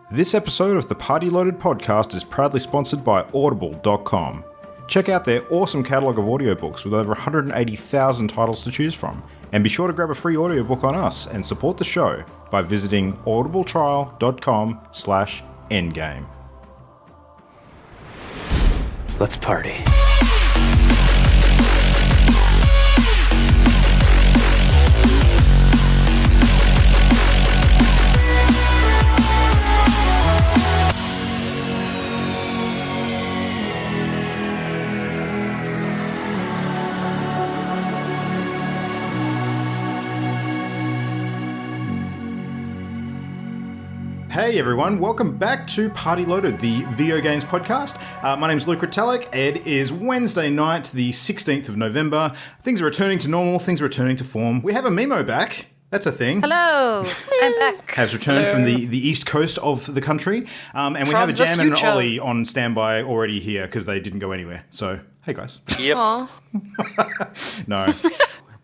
This episode of the Party Loaded podcast is proudly sponsored by Audible.com. Check out their awesome catalogue of audiobooks with over 180,000 titles to choose from. And be sure to grab a free audiobook on us and support the show by visiting audibletrial.com/endgame. Let's party. Hey everyone, welcome back to Party Loaded, the video games podcast. My name's Luke Ritalik. It is Wednesday night, the 16th of November. Things are returning to normal, things are returning to form. We have a Mimo back. That's a thing. Hello, I'm back. Has returned from the east coast of the country. And we have a Jam and an Ollie on standby already here because they didn't go anywhere. So, hey guys. Yep. No.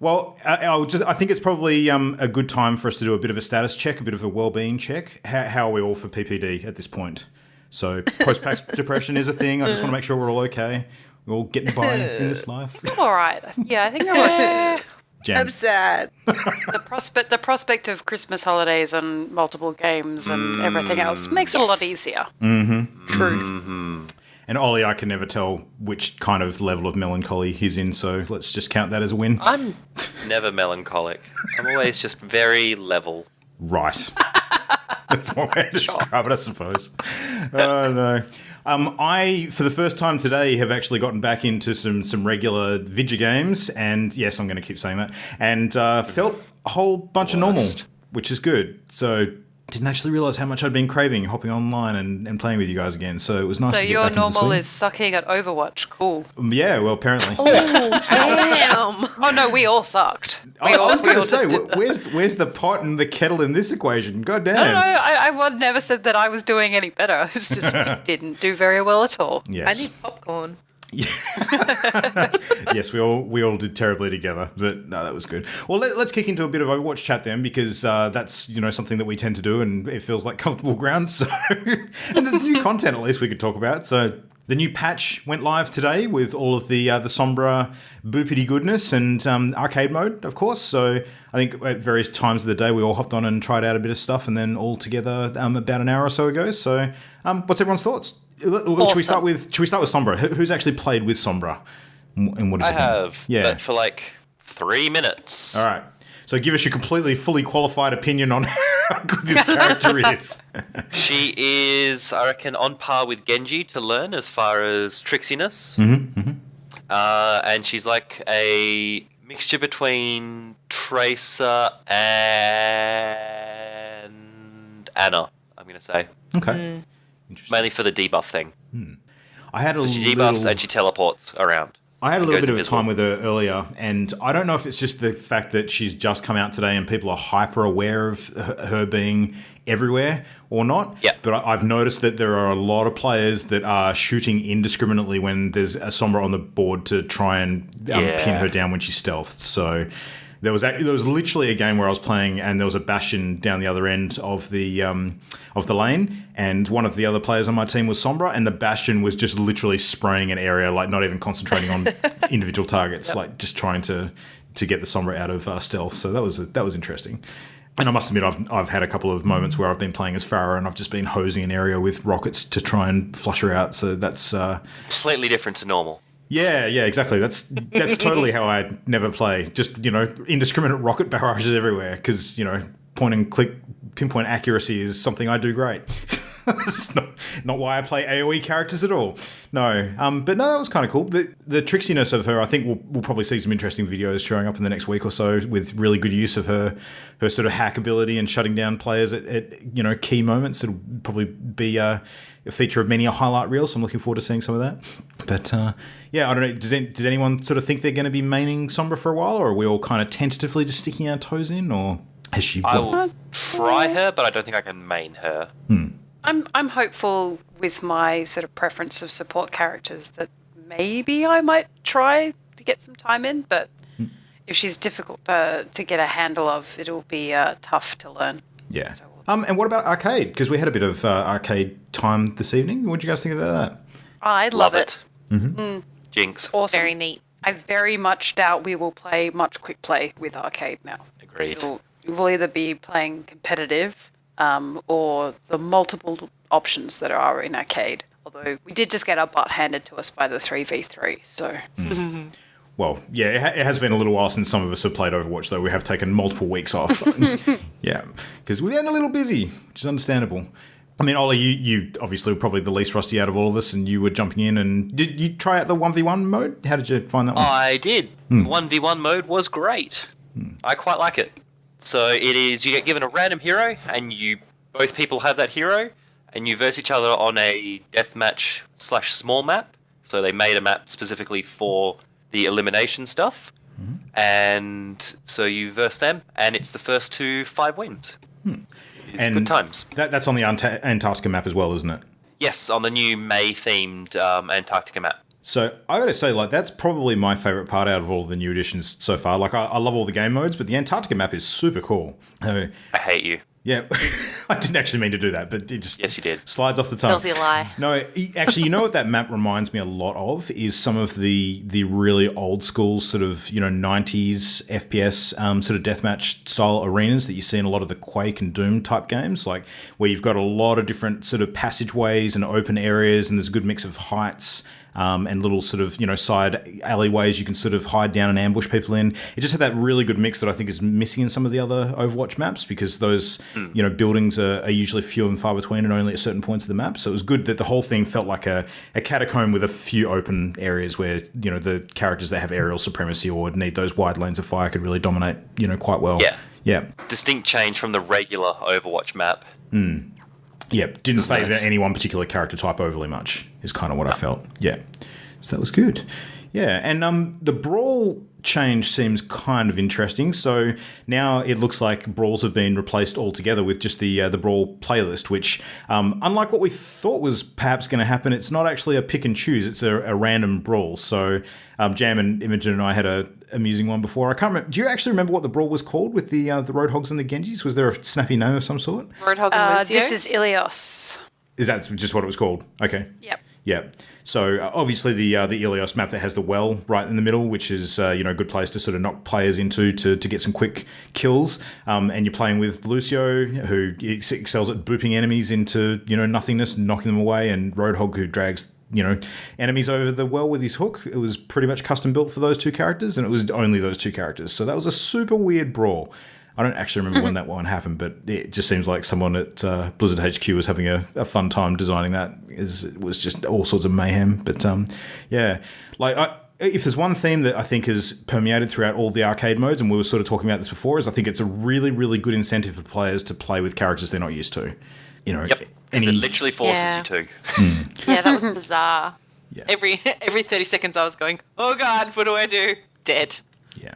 Well, I think it's probably a good time for us to do a bit of a status check, a bit of a well-being check. How are we all for PPD at this point? So post-PAX depression is a thing. I just want to make sure we're all okay. We're all getting by in this life. I'm all right. Yeah, I think I'm okay. Jam. I'm sad. The prospect of Christmas holidays and multiple games and everything else makes it a lot easier. Mm-hmm. True. Mm-hmm. And Ollie, I can never tell which kind of level of melancholy he's in, so let's just count that as a win. I'm never melancholic. I'm always just very level. Right. That's one way to describe it, I suppose. Oh, no. I, for the first time today, have actually gotten back into some regular video games, and yes, I'm going to keep saying that, and felt a whole bunch of normal, which is good. So didn't actually realise how much I'd been craving hopping online and playing with you guys again. So it was nice to get back into the swing. So your normal is sucking at Overwatch. Cool. Yeah, well, apparently. Oh, damn. Oh, no, we all sucked. I was going to say, where's the pot and the kettle in this equation? God damn. No, I never said that I was doing any better. It's just we didn't do very well at all. Yes. I need popcorn. Yes, we all did terribly together, but no, that was good. Well, let's kick into a bit of Overwatch chat then, because that's something that we tend to do, and it feels like comfortable ground. So, and there's new content at least we could talk about. So, the new patch went live today with all of the Sombra boopity goodness and arcade mode, of course. So, I think at various times of the day we all hopped on and tried out a bit of stuff, and then all together about an hour or so ago. So, what's everyone's thoughts? Awesome. Should we start with Sombra? Who's actually played with Sombra? And what did you think? have, but for like 3 minutes. All right. So give us your fully qualified opinion on how good this character is. She is, I reckon, on par with Genji to learn as far as trixiness. Mm-hmm, mm-hmm. And she's like a mixture between Tracer and Anna, I'm going to say. Okay. Mainly for the debuff thing. I had She debuffs and she teleports around. I had a little bit of a time with her earlier, and I don't know if it's just the fact that she's just come out today and people are hyper aware of her being everywhere or not. Yeah. But I've noticed that there are a lot of players that are shooting indiscriminately when there's a Sombra on the board to try and pin her down when she's stealthed. So there was literally a game where I was playing and there was a Bastion down the other end of the lane, and one of the other players on my team was Sombra, and the Bastion was just literally spraying an area, like not even concentrating on individual targets, like just trying to get the Sombra out of stealth. So that was interesting. And I must admit, I've had a couple of moments where I've been playing as Pharah and I've just been hosing an area with rockets to try and flush her out. So that's completely different to normal. Yeah, exactly. That's totally how I never play. Just, indiscriminate rocket barrages everywhere because, point and click pinpoint accuracy is something I do great. That's not why I play AoE characters at all. No. But no, that was kind of cool. The tricksiness of her, I think we'll probably see some interesting videos showing up in the next week or so with really good use of her sort of hack ability and shutting down players at key moments. It'll probably be a feature of many a highlight reel, so I'm looking forward to seeing some of that. But I don't know. Did anyone sort of think they're going to be maining Sombra for a while, or are we all kind of tentatively just sticking our toes in, or has she? I will try her, but I don't think I can main her. I'm hopeful with my sort of preference of support characters that maybe I might try to get some time in, but if she's difficult to get a handle of, it'll be tough to learn. Yeah. So And what about arcade? Because we had a bit of arcade time this evening. What did you guys think about that? I love it. Jinx. Awesome. Very neat. I very much doubt we will play much quick play with arcade now. Agreed. We'll either be playing competitive or the multiple options that are in arcade. Although we did just get our butt handed to us by the 3v3, so... Well, yeah, it has been a little while since some of us have played Overwatch, though. We have taken multiple weeks off. Yeah, because we've been a little busy, which is understandable. I mean, Ollie, you obviously were probably the least rusty out of all of us, and you were jumping in. And did you try out the 1v1 mode? How did you find that one? I did. 1v1 mode was great. I quite like it. So it is, you get given a random hero, and both people have that hero, and you verse each other on a deathmatch / small map. So they made a map specifically for the elimination stuff, and so you verse them, and it's the first to 5 wins. It's And good times. That's on the Antarctica map as well, isn't it? Yes, on the new May-themed Antarctica map. So I got to say, like, that's probably my favourite part out of all the new additions so far. Like, I love all the game modes, but the Antarctica map is super cool. I hate you. Yeah, I didn't actually mean to do that, but it just Yes, you did. slides off the tongue. Filthy lie. No, actually, you know what that map reminds me a lot of is some of the really old school sort of 90s FPS sort of deathmatch style arenas that you see in a lot of the Quake and Doom type games, like where you've got a lot of different sort of passageways and open areas, and there's a good mix of heights. And little sort of, side alleyways you can sort of hide down and ambush people in. It just had that really good mix that I think is missing in some of the other Overwatch maps because those, buildings are usually few and far between and only at certain points of the map. So it was good that the whole thing felt like a catacomb with a few open areas where, the characters that have aerial supremacy or need those wide lanes of fire could really dominate, quite well. Yeah. Yeah. Distinct change from the regular Overwatch map. Yeah, didn't favour nice. any one particular character type overly much, is kind of what I felt. Yeah. So that was good. Yeah, and the Brawl change seems kind of interesting. So now it looks like Brawls have been replaced altogether with just the Brawl playlist, which, unlike what we thought was perhaps going to happen, it's not actually a pick and choose. It's a random Brawl. So Jam and Imogen and I had a amusing one before. I can't remember. Do you actually remember what the Brawl was called with the Roadhogs and the Genjis? Was there a snappy name of some sort? Roadhog and Lucio. This is Ilios. Is that just what it was called? Okay. Yep. Yeah. So obviously the Ilios map that has the well right in the middle, which is a good place to sort of knock players into to get some quick kills. And you're playing with Lucio, who excels at booping enemies into nothingness, knocking them away, and Roadhog, who drags enemies over the well with his hook. It was pretty much custom built for those two characters, and it was only those two characters. So that was a super weird Brawl. I don't actually remember when that one happened, but it just seems like someone at Blizzard HQ was having a fun time designing that. It was just all sorts of mayhem. But yeah, if there's one theme that I think has permeated throughout all the arcade modes, and we were sort of talking about this before, is I think it's a really, really good incentive for players to play with characters they're not used to. Yep, because it literally forces you to. Yeah, that was bizarre. Yeah. Every 30 seconds I was going, oh God, what do I do? Dead. Yeah.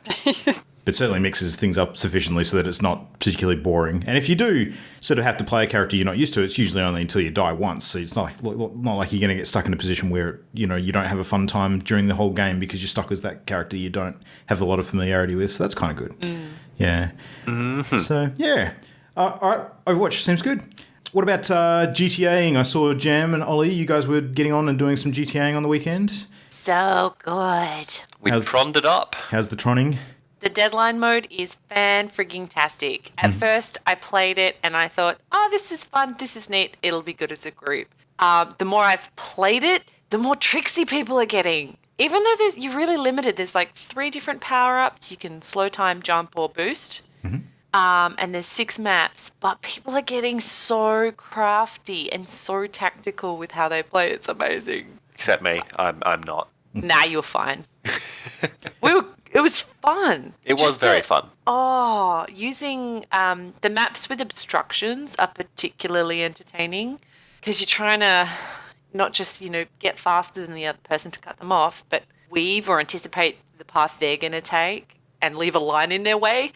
But certainly mixes things up sufficiently so that it's not particularly boring. And if you do sort of have to play a character you're not used to, it's usually only until you die once. So it's not like you're going to get stuck in a position where, you don't have a fun time during the whole game because you're stuck with that character you don't have a lot of familiarity with. So that's kind of good. Yeah. Mm-hmm. So, yeah. All right. Overwatch seems good. What about GTAing? I saw Jam and Ollie, you guys were getting on and doing some GTAing on the weekend. So good. We troned it up. How's the troning? The deadline mode is fan-frigging-tastic. At first, I played it and I thought, oh, this is fun, this is neat, it'll be good as a group. The more I've played it, the more tricksy people are getting. Even though you're really limited, there's like 3 different power-ups. You can slow time, jump, or boost. And there's 6 maps, but people are getting so crafty and so tactical with how they play. It's amazing. Except me. I'm not. Nah, you're fine. It was fun. It was very fun. Oh, using the maps with obstructions are particularly entertaining because you're trying to not just, get faster than the other person to cut them off, but weave or anticipate the path they're going to take and leave a line in their way.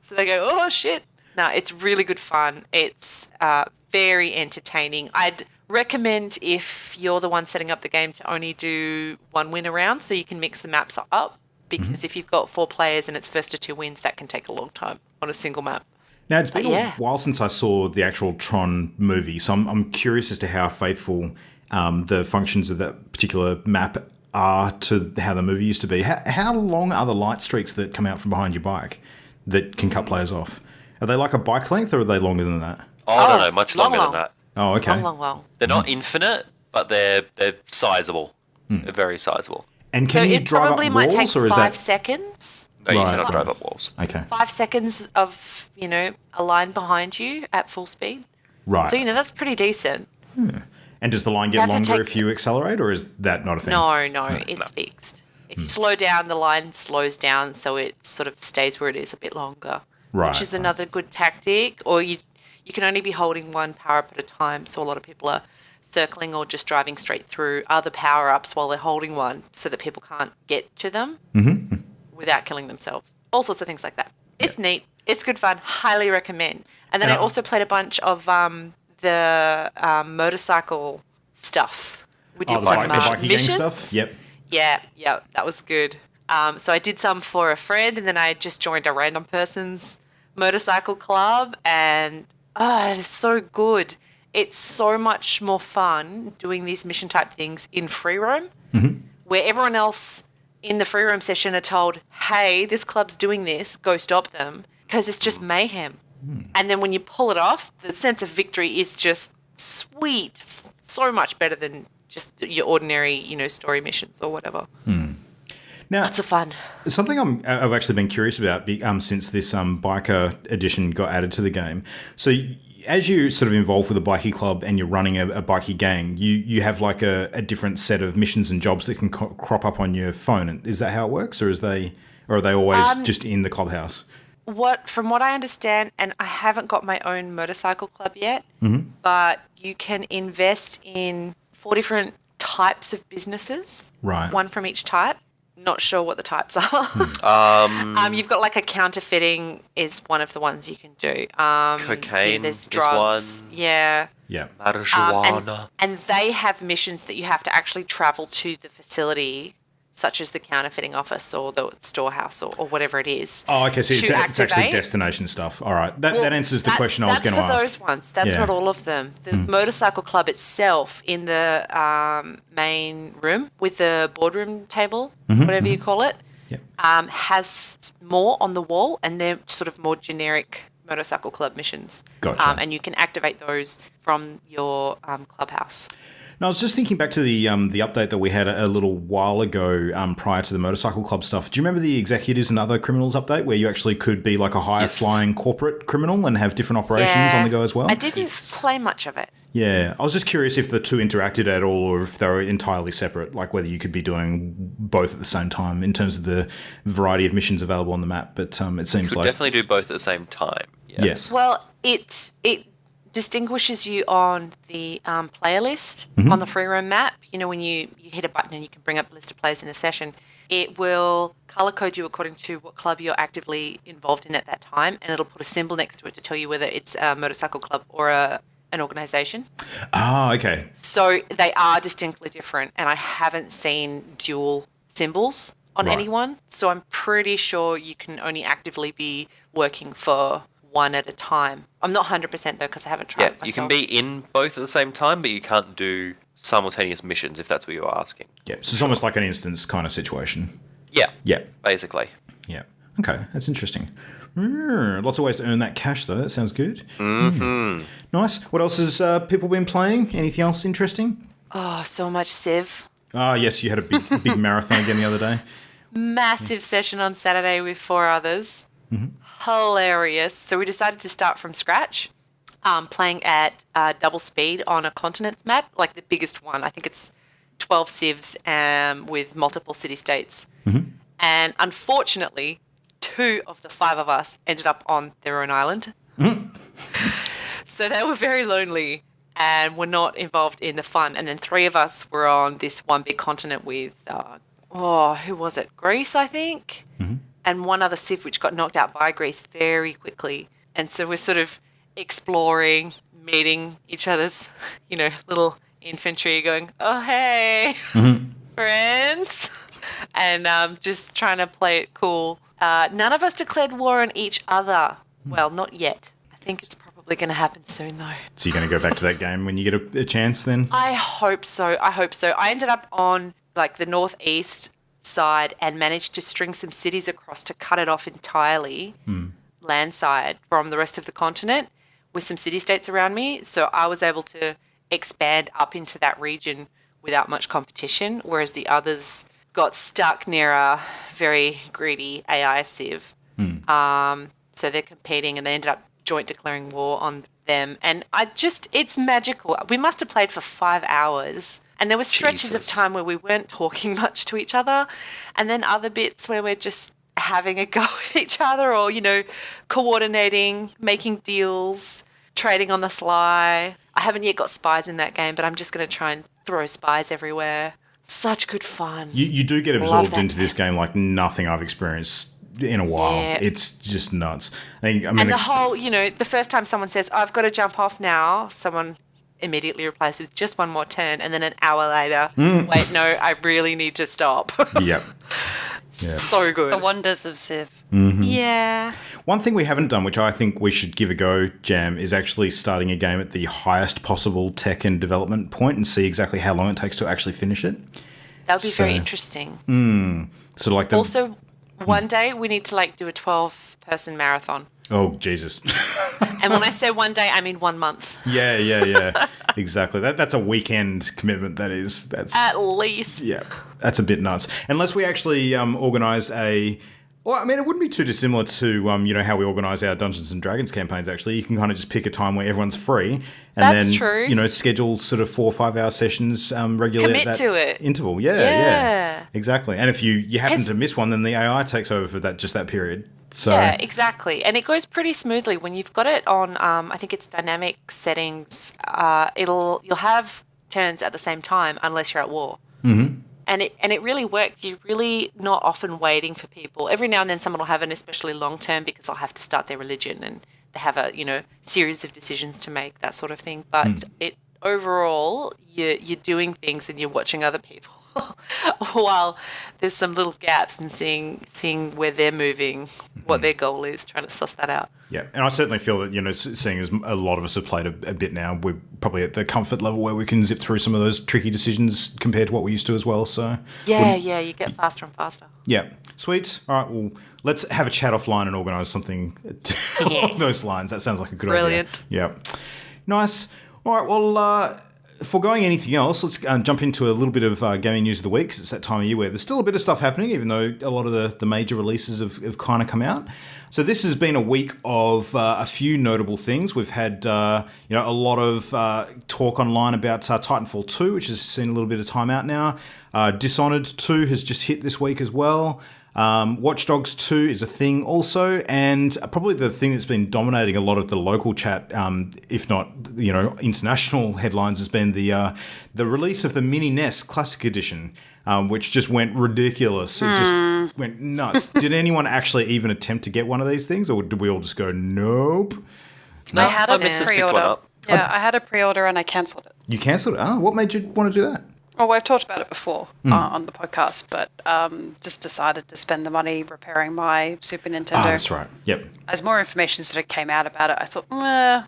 So they go, oh, shit. No, it's really good fun. It's very entertaining. I'd recommend, if you're the one setting up the game, to only do 1 win around so you can mix the maps up. Because if you've got 4 players and it's first to 2 wins, that can take a long time on a single map. Now, it's been Yeah. a while since I saw the actual Tron movie, so I'm curious as to how faithful the functions of that particular map are to how the movie used to be. How long are the light streaks that come out from behind your bike that can cut players off? Are they like a bike length, or are they longer than that? Oh, no, much long, longer long. than that. Oh, okay. Long. They're not infinite, but they're sizable. They're very sizable. And So can you it drive probably up might walls, take or is 5 that seconds. No, you Right. cannot drive up walls. okay? 5 seconds of, a line behind you at full speed. Right. So, that's pretty decent. And does the line You get have to longer take- if you accelerate, or is that not a thing? No, it's fixed. If you slow down, the line slows down, so it sort of stays where it is a bit longer. Right, Which is right. another good tactic. Or you can only be holding one power up at a time, so a lot of people are circling or just driving straight through other power ups while they're holding one, so that people can't get to them without killing themselves. All sorts of things like that. It's neat. It's good fun. Highly recommend. And then And I also played a bunch of the motorcycle stuff. We did Oh, the some bikie gang missions. stuff? Yep. Yeah, that was good. So I did some for a friend, and then I just joined a random person's motorcycle club, and it's so good. It's so much more fun doing these mission type things in free roam, where everyone else in the free roam session are told, hey, this club's doing this, go stop them, because it's just mayhem. And then when you pull it off, the sense of victory is just sweet, so much better than just your ordinary, story missions or whatever. Now, Lots of fun. something I've actually been curious about since this biker edition got added to the game. So as you sort of involve with a bikie club and you're running a bikie gang, you have like a different set of missions and jobs that can crop up on your phone. Is that how it works, or are they always just in the clubhouse? From what I understand, and I haven't got my own motorcycle club yet, but you can invest in 4 different types of businesses. Right. One from each type. Not sure what the types are. You've got like a counterfeiting is one of the ones you can do. Cocaine there's is drugs. one. Yeah. Yeah. Marijuana. And they have missions that you have to actually travel to the facility, such as the counterfeiting office or the storehouse or whatever it is. Oh, okay. So to it's actually activate. destination stuff. All right. That answers the question I was going to That's for ask. those ones. That's Yeah. not all of them. The motorcycle club itself in the main room with the boardroom table, whatever you call it, Yep. has more on the wall, and they're sort of more generic motorcycle club missions. Gotcha. And you can activate those from your clubhouse. No, I was just thinking back to the update that we had a little while ago prior to the motorcycle club stuff. Do you remember the executives and other criminals update where you actually could be like a higher flying corporate criminal and have different operations on the go as well? I didn't play much of it. Yeah, I was just curious if the two interacted at all, or if they were entirely separate. Like whether you could be doing both at the same time in terms of the variety of missions available on the map. But it seems Could like definitely do both at the same time. yes. Well, it distinguishes you on the player list on the free roam map. When you hit a button and you can bring up the list of players in the session, it will color code you according to what club you're actively involved in at that time, and it'll put a symbol next to it to tell you whether it's a motorcycle club or an organization. Ah, okay. So they are distinctly different, and I haven't seen dual symbols on Right. anyone. So I'm pretty sure you can only actively be working for one at a time. I'm not 100% though, because I haven't tried Yeah, it myself. you can be in both at the same time, but you can't do simultaneous missions if that's what you're asking. Yeah, so it's almost like an instance kind of situation. Yeah, Yeah, basically. yeah. Okay, that's interesting. Lots of ways to earn that cash, though. That sounds good. Nice. What else has people been playing? Anything else interesting? Oh, so much Civ. Ah, yes, you had a big marathon again the other day. Massive session on Saturday with 4 others. Hilarious. So we decided to start from scratch, playing at double speed on a continents map, like the biggest one. I think it's 12 civs with multiple city-states. And unfortunately, 2 of the 5 of us ended up on their own island. So they were very lonely and were not involved in the fun. And then 3 of us were on this one big continent with, who was it? Greece, I think. And one other civ which got knocked out by Greece very quickly. And so we're sort of exploring, meeting each other's, little infantry going, oh, hey, friends. And just trying to play it cool. None of us declared war on each other. Well, not yet. think it's probably going to happen soon, though. So you're going to go back to that game when you get a chance then? I hope so. I ended up on like the northeast side and managed to string some cities across to cut it off entirely, land side, from the rest of the continent with some city-states around me. So I was able to expand up into that region without much competition, whereas the others got stuck near a very greedy AI sieve. So they're competing and they ended up joint declaring war on them. And it's magical. We must have played for 5 hours. And there were stretches of time where we weren't talking much to each other. And then other bits where we're just having a go at each other or, coordinating, making deals, trading on the sly. I haven't yet got spies in that game, but I'm just going to try and throw spies everywhere. Such good fun. You do get absorbed into this game like nothing I've experienced in a while. Yeah. It's just nuts. And the whole, the first time someone says, I've got to jump off now, someone immediately replies with just one more turn, and then an hour later, wait, no, I really need to stop. Yep. So good. The wonders of Civ. Mm-hmm. Yeah. One thing we haven't done, which I think we should give a go, Jam, is actually starting a game at the highest possible tech and development point and see exactly how long it takes to actually finish it. That would be very interesting. So like the... Also, one day we need to do a 12-person marathon. Oh, Jesus. And when I say one day, I mean 1 month. Yeah. Exactly. That's a weekend commitment, that is. That's at least. Yeah, that's a bit nuts. Unless we actually organised a... Well, I mean, it wouldn't be too dissimilar to, how we organise our Dungeons & Dragons campaigns, actually. You can kind of just pick a time where everyone's free. And That's then, true. Schedule sort of 4 or 5 hour sessions regularly Commit at that to it. interval. Yeah. Exactly. And if you happen to miss one, then the AI takes over for just that period. So yeah, exactly. And it goes pretty smoothly. When you've got it on, I think it's dynamic settings, you'll have turns at the same time unless you're at war. Mm-hmm. And it really worked. You're really not often waiting for people. Every now and then someone will have an especially long term because they'll have to start their religion and they have a series of decisions to make, that sort of thing. But overall, you're doing things and you're watching other people while there's some little gaps and seeing where they're moving, what their goal is, trying to suss that out. Yeah, and I certainly feel that, seeing as a lot of us have played a bit now, we're probably at the comfort level where we can zip through some of those tricky decisions compared to what we used to as well. So you get faster and faster. Yeah, sweet. All right, well, let's have a chat offline and organise something along those lines. That sounds like a good idea. Brilliant. Yeah. Nice. All right, well, foregoing anything else, let's jump into a little bit of gaming news of the week, 'cause it's that time of year where there's still a bit of stuff happening, even though a lot of the major releases have kind of come out. So this has been a week of a few notable things. We've had a lot of talk online about Titanfall 2, which has seen a little bit of time out now. Dishonored 2 has just hit this week as well. Watch Dogs 2 is a thing also, and probably the thing that's been dominating a lot of the local chat, if not international headlines, has been the release of the mini NES Classic Edition, which just went ridiculous. It just went nuts. Did anyone actually even attempt to get one of these things, or did we all just go nope? I had a Mrs. picked one pre-order. up. Yeah, I had a pre-order and I cancelled it. You cancelled it? Oh, what made you want to do that? Oh, I've talked about it before on the podcast, but just decided to spend the money repairing my Super Nintendo. Oh, that's right. Yep. As more information sort of came out about it, I thought, I'd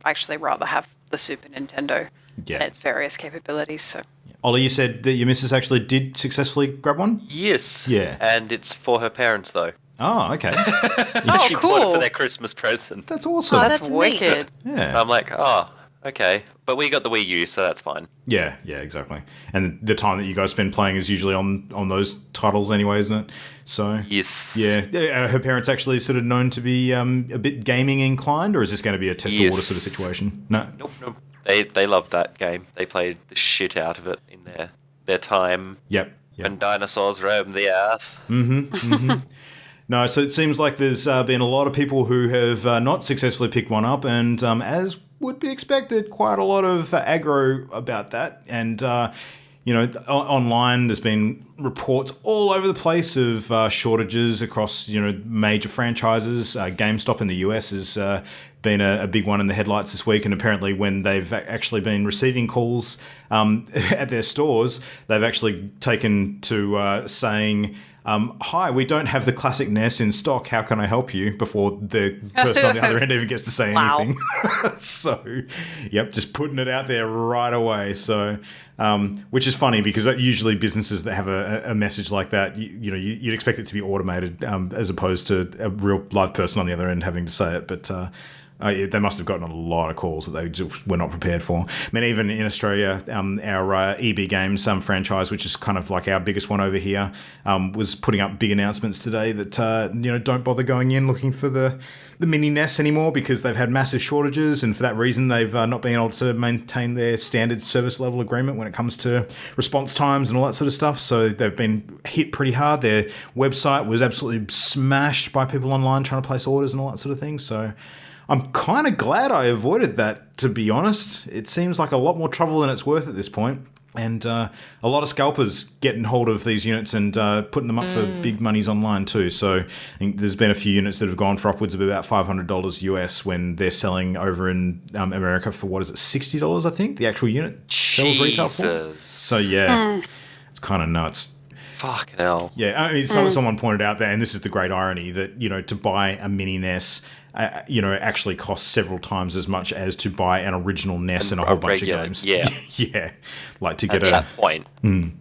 actually rather have the Super Nintendo and its various capabilities. So, Ollie, you said that your missus actually did successfully grab one? Yes. Yeah. And it's for her parents, though. Oh, okay. She cool. bought it for their Christmas present. That's awesome. Oh, that's That's wicked. Yeah. I'm like, oh, okay. But we got the Wii U, so that's fine. Yeah, exactly. And the time that you guys spend playing is usually on those titles anyway, isn't it? So Yes. Yeah. Are her parents actually sort of known to be a bit gaming inclined, or is this going to be a test of water sort of situation? No. Nope. They loved that game. They played the shit out of it in their time Yep. when dinosaurs roamed the earth. No, so it seems like there's been a lot of people who have not successfully picked one up, and as would be expected, quite a lot of aggro about that. And, online there's been reports all over the place of shortages across, major franchises. GameStop in the US has been a big one in the headlights this week, and apparently when they've actually been receiving calls at their stores, they've actually taken to saying hi, we don't have the classic NES in stock. How can I help you? Before the person on the other end even gets to say Wow. anything. So, yep, just putting it out there right away. So, which is funny because usually businesses that have a message like that, you'd expect it to be automated as opposed to a real live person on the other end having to say it. But they must have gotten a lot of calls that they just were not prepared for. I mean, even in Australia, our EB Games franchise, which is kind of like our biggest one over here, was putting up big announcements today that don't bother going in looking for the mini NES anymore because they've had massive shortages, and for that reason they've not been able to maintain their standard service level agreement when it comes to response times and all that sort of stuff. So they've been hit pretty hard. Their website was absolutely smashed by people online trying to place orders and all that sort of thing. So I'm kind of glad I avoided that, to be honest. It seems like a lot more trouble than it's worth at this point. And a lot of scalpers getting hold of these units and putting them up for big monies online too. So I think there's been a few units that have gone for upwards of about $500 US when they're selling over in America for, what is it, $60, I think, the actual unit sells retail for. So yeah, it's kind of nuts. Fucking hell. Yeah, I mean, someone pointed out there, and this is the great irony, that, to buy a mini NES, actually costs several times as much as to buy an original NES and a whole bunch of games. Yeah. Yeah. Like to get At that point. You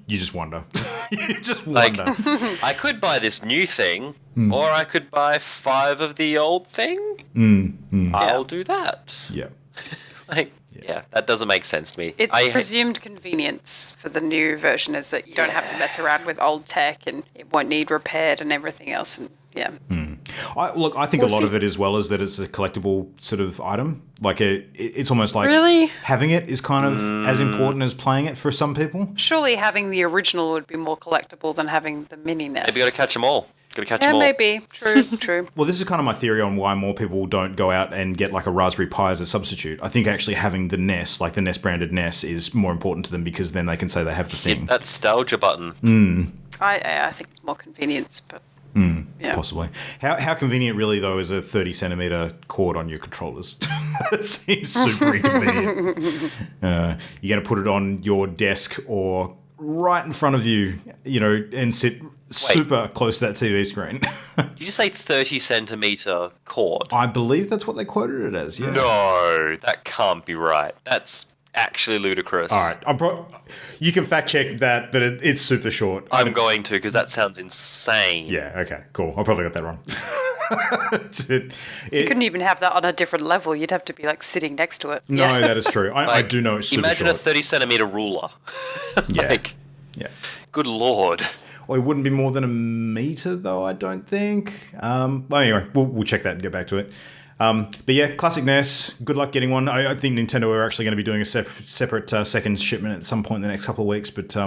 just wonder. You just wonder. I could buy this new thing, or I could buy 5 of the old thing. I'll do that. Yeah. Yeah, that doesn't make sense to me. It's presumed convenience for the new version is that you don't have to mess around with old tech and it won't need repaired and everything else. And yeah. I think a lot of it as well is that it's a collectible sort of item. Like it's almost like Really? having it is kind of as important as playing it for some people. Surely having the original would be more collectible than having the mini NES. Maybe you got to catch them all. Yeah, maybe. True. Well, this is kind of my theory on why more people don't go out and get like a Raspberry Pi as a substitute. I think actually having the NES, like the NES branded NES, is more important to them because then they can say they have the thing. Hit that nostalgia button. I think it's more convenience, but yeah. Possibly. How convenient really though is a 30 centimeter cord on your controllers? It seems super inconvenient. You're going to put it on your desk or right in front of you, and sit super close to that TV screen. Did you say 30 centimeter cord? I believe that's what they quoted it as, yeah. No, that can't be right. That's actually ludicrous. All right. You can fact check that, but it's super short. I'm going to, because that sounds insane. Yeah, okay, cool. I probably got that wrong. You couldn't even have that on a different level. You'd have to be like sitting next to it. No, that is true. I do know it's super imagine short. a 30 centimeter ruler. Yeah. Good lord. Well, it wouldn't be more than a meter, though, I don't think. Well, anyway, we'll check that and get back to it. But yeah, classic NES. Good luck getting one. I think Nintendo are actually going to be doing a separate second shipment at some point in the next couple of weeks, but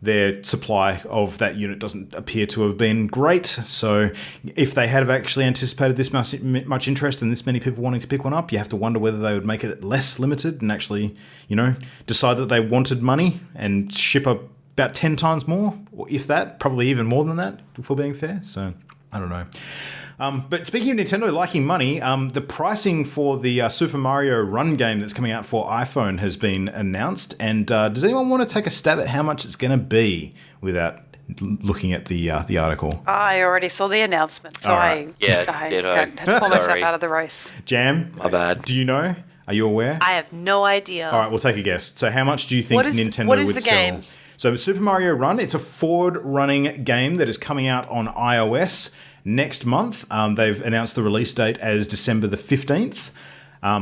their supply of that unit doesn't appear to have been great. So if they had actually anticipated this much interest and this many people wanting to pick one up, you have to wonder whether they would make it less limited and actually, decide that they wanted money and ship about 10 times more, or if that, probably even more than that, if we're being fair. So I don't know. But speaking of Nintendo liking money, the pricing for the Super Mario Run game that's coming out for iPhone has been announced. And does anyone want to take a stab at how much it's going to be without looking at the article? I already saw the announcement, so right. I had to pull myself out of the race. Jam, my bad. Do you know? Are you aware? I have no idea. All right, we'll take a guess. So how much do you think Nintendo what is would the sell? game? So Super Mario Run, it's a forward-running game that is coming out on iOS next month. They've announced the release date as December the 15th.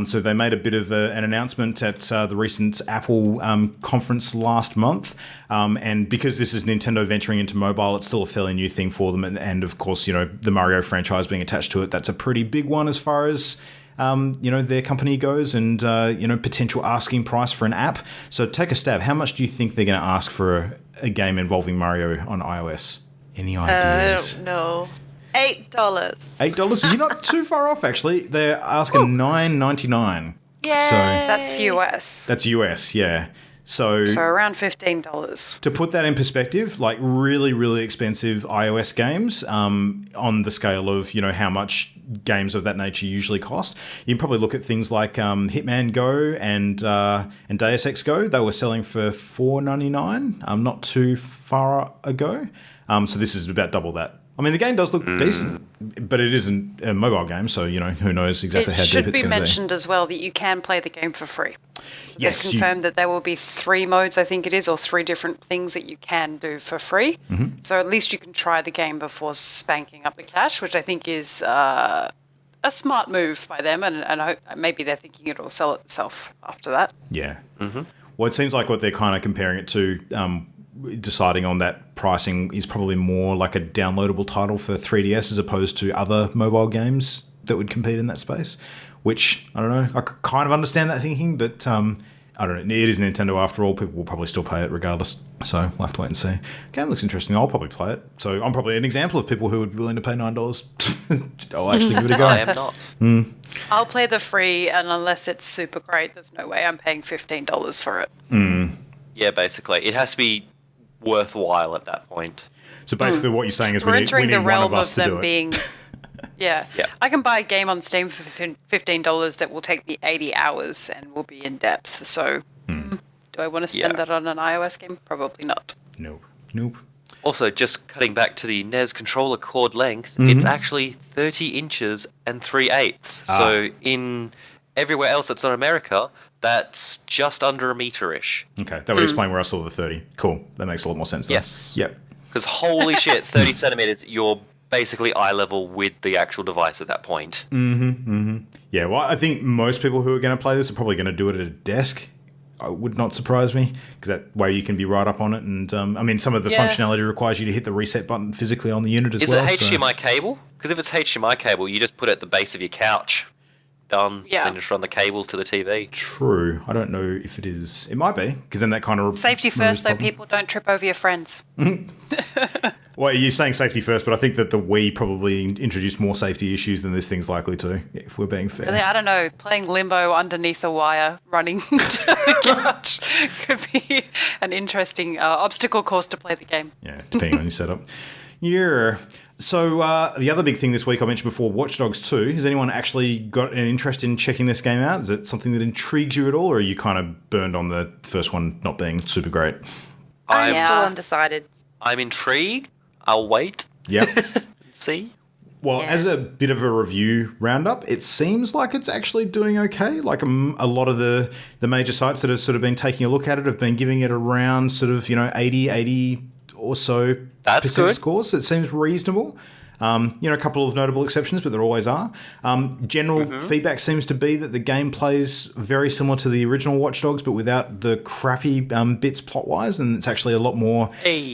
So they made a bit of an announcement at the recent Apple conference last month. And because this is Nintendo venturing into mobile, it's still a fairly new thing for them. And of course, the Mario franchise being attached to it, that's a pretty big one as far as their company goes and, potential asking price for an app. So take a stab. How much do you think they're going to ask for a game involving Mario on iOS? Any ideas? I don't know. $8. $8? You're not too far off, actually. They're asking $9.99. Yeah. So That's US. that's US, yeah. So around $15. to put that in perspective, like really, really expensive iOS games on the scale of, how much games of that nature usually cost, you can probably look at things like Hitman Go and Deus Ex Go. They were selling for $4.99 not too far ago. So this is about double that. I mean, the game does look decent, but it isn't a mobile game, so, who knows exactly how deep it's going to be. It should be mentioned as well that you can play the game for free. So yes, they've confirmed that there will be 3 modes, I think it is, or 3 different things that you can do for free. Mm-hmm. So at least you can try the game before spanking up the cash, which I think is a smart move by them, and I hope maybe they're thinking it'll sell itself after that. Yeah. Mm-hmm. Well, it seems like what they're kind of comparing it to, deciding on that pricing is probably more like a downloadable title for 3DS as opposed to other mobile games that would compete in that space, which, I don't know, I could kind of understand that thinking, but I don't know, it is Nintendo after all. People will probably still pay it regardless, so we'll have to wait and see. Game looks interesting. I'll probably play it. So I'm probably an example of people who would be willing to pay $9. I'll actually give it a go. I am not. I'll play the free, and unless it's super great, there's no way I'm paying $15 for it. Yeah, basically. It has to be worthwhile at that point. So basically what you're saying is We're we entering need the one realm of us of to do them it. being... Yeah. I can buy a game on Steam for $15 that will take me 80 hours and will be in depth. So do I want to spend that on an iOS game? Probably not. Nope. Also, just cutting back to the NES controller cord length, it's actually 30 inches and 3/8. So in everywhere else that's not America, that's just under a meter-ish. Okay, that would explain where I saw the 30. Cool. That makes a lot more sense then. Yes. Yep. Because holy shit, 30 centimeters, you're basically eye level with the actual device at that point. Yeah, well, I think most people who are going to play this are probably going to do it at a desk. It would not surprise me, because that way you can be right up on it. And, I mean, some of the functionality requires you to hit the reset button physically on the unit as well. Is it HDMI cable? Because if it's HDMI cable, you just put it at the base of your couch. Done. Yeah. Then just run the cable to the TV. True. I don't know if it is. It might be, because then that kind of... Safety first, though, people. Don't trip over your friends. Well, you're saying safety first, but I think that the Wii probably introduced more safety issues than this thing's likely to, if we're being fair. I don't know, playing limbo underneath a wire running to the couch could be an interesting obstacle course to play the game. Yeah, depending on your setup. Yeah. So the other big thing this week I mentioned before, Watch Dogs 2. Has anyone actually got an interest in checking this game out? Is it something that intrigues you at all, or are you kind of burned on the first one not being super great? I'm still undecided. I'm intrigued. I'll wait. Yep. See? Well, as a bit of a review roundup, it seems like it's actually doing okay. Like a lot of the major sites that have sort of been taking a look at it have been giving it around sort of, 80 or so That's percent good. scores. It seems reasonable. A couple of notable exceptions, but there always are. General feedback seems to be that the game plays very similar to the original Watch Dogs, but without the crappy bits plot-wise, and it's actually a lot more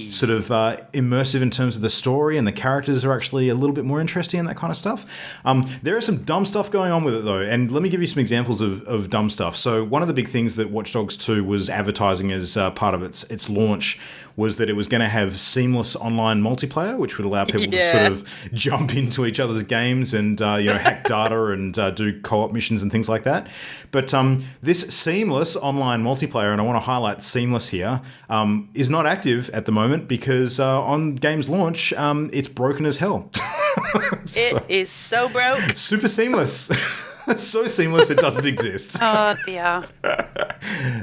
sort of immersive in terms of the story, and the characters are actually a little bit more interesting and that kind of stuff. There is some dumb stuff going on with it, though, and let me give you some examples of dumb stuff. So one of the big things that Watch Dogs 2 was advertising as part of its launch was that it was going to have seamless online multiplayer, which would allow people to sort of jump into each other's games and hack data and do co-op missions and things like that. But this seamless online multiplayer, and I want to highlight seamless here, is not active at the moment because on game's launch, it's broken as hell. It is so broke. Super seamless. So seamless it doesn't exist. Oh, dear.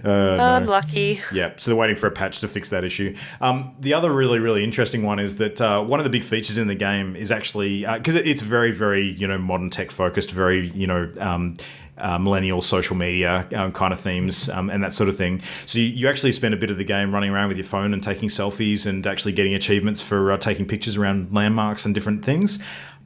Unlucky. Yeah, so they're waiting for a patch to fix that issue. The other really, really interesting one is that one of the big features in the game is actually, because it's very, very, modern tech focused, very, millennial social media kind of themes and that sort of thing. So you actually spend a bit of the game running around with your phone and taking selfies and actually getting achievements for taking pictures around landmarks and different things.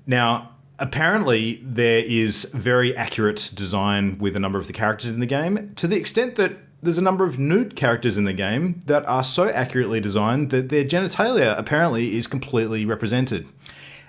Now, apparently, there is very accurate design with a number of the characters in the game, to the extent that there's a number of nude characters in the game that are so accurately designed that their genitalia apparently is completely represented.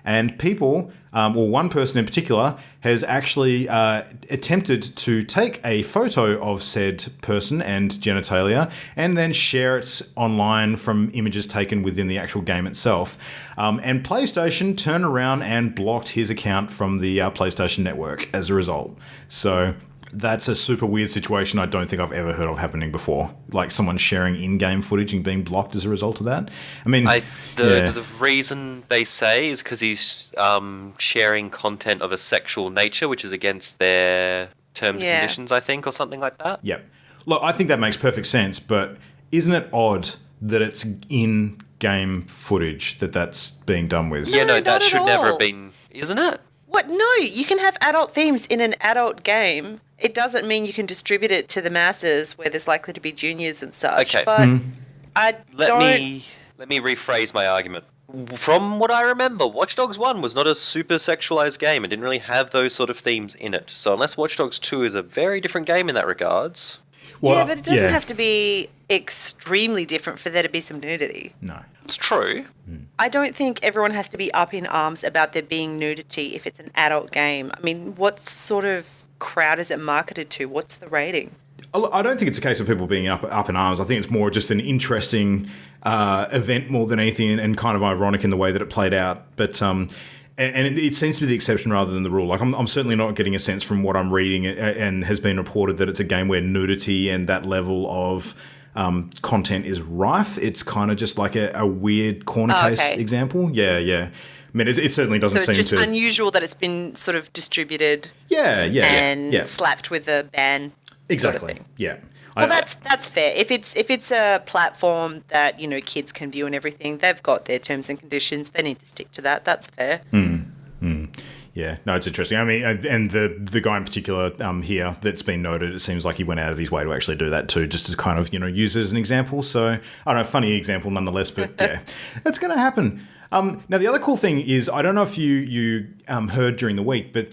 And people, one person in particular, has actually attempted to take a photo of said person and genitalia and then share it online from images taken within the actual game itself. And PlayStation turned around and blocked his account from the PlayStation Network as a result. So that's a super weird situation I don't think I've ever heard of happening before. Like someone sharing in-game footage and being blocked as a result of that. I mean, the reason they say is because he's sharing content of a sexual nature, which is against their terms and conditions, I think, or something like that. Yep. Look, I think that makes perfect sense, but isn't it odd that it's in game footage that's being done with. Yeah, no, not that at should never all. have been, isn't it? What? No, you can have adult themes in an adult game. It doesn't mean you can distribute it to the masses where there's likely to be juniors and such. Okay. But I Let don't... me rephrase my argument. From what I remember, Watch Dogs 1 was not a super sexualized game. It didn't really have those sort of themes in it. So unless Watch Dogs 2 is a very different game in that regards... Well, yeah, but it doesn't yeah. have to be extremely different for there to be some nudity. No. It's true. I don't think everyone has to be up in arms about there being nudity if it's an adult game. I mean, what sort of crowd is it marketed to? What's the rating? I don't think it's a case of people being up in arms. I think it's more just an interesting event more than anything, and kind of ironic in the way that it played out. But it seems to be the exception rather than the rule. Like I'm certainly not getting a sense from what I'm reading and has been reported that it's a game where nudity and that level of content is rife. It's kind of just like a weird corner case example. Yeah. I mean, it certainly doesn't So seem it's just to... unusual that it's been sort of distributed and slapped with a ban exactly. sort of thing. Yeah. Well, that's fair. If it's a platform that, kids can view and everything, they've got their terms and conditions. They need to stick to that. That's fair. Yeah, no, it's interesting. I mean, and the guy in particular here that's been noted, it seems like he went out of his way to actually do that too, just to kind of, use it as an example. So, I don't know, funny example nonetheless, but yeah, that's going to happen. Now, the other cool thing is, I don't know if you heard during the week, but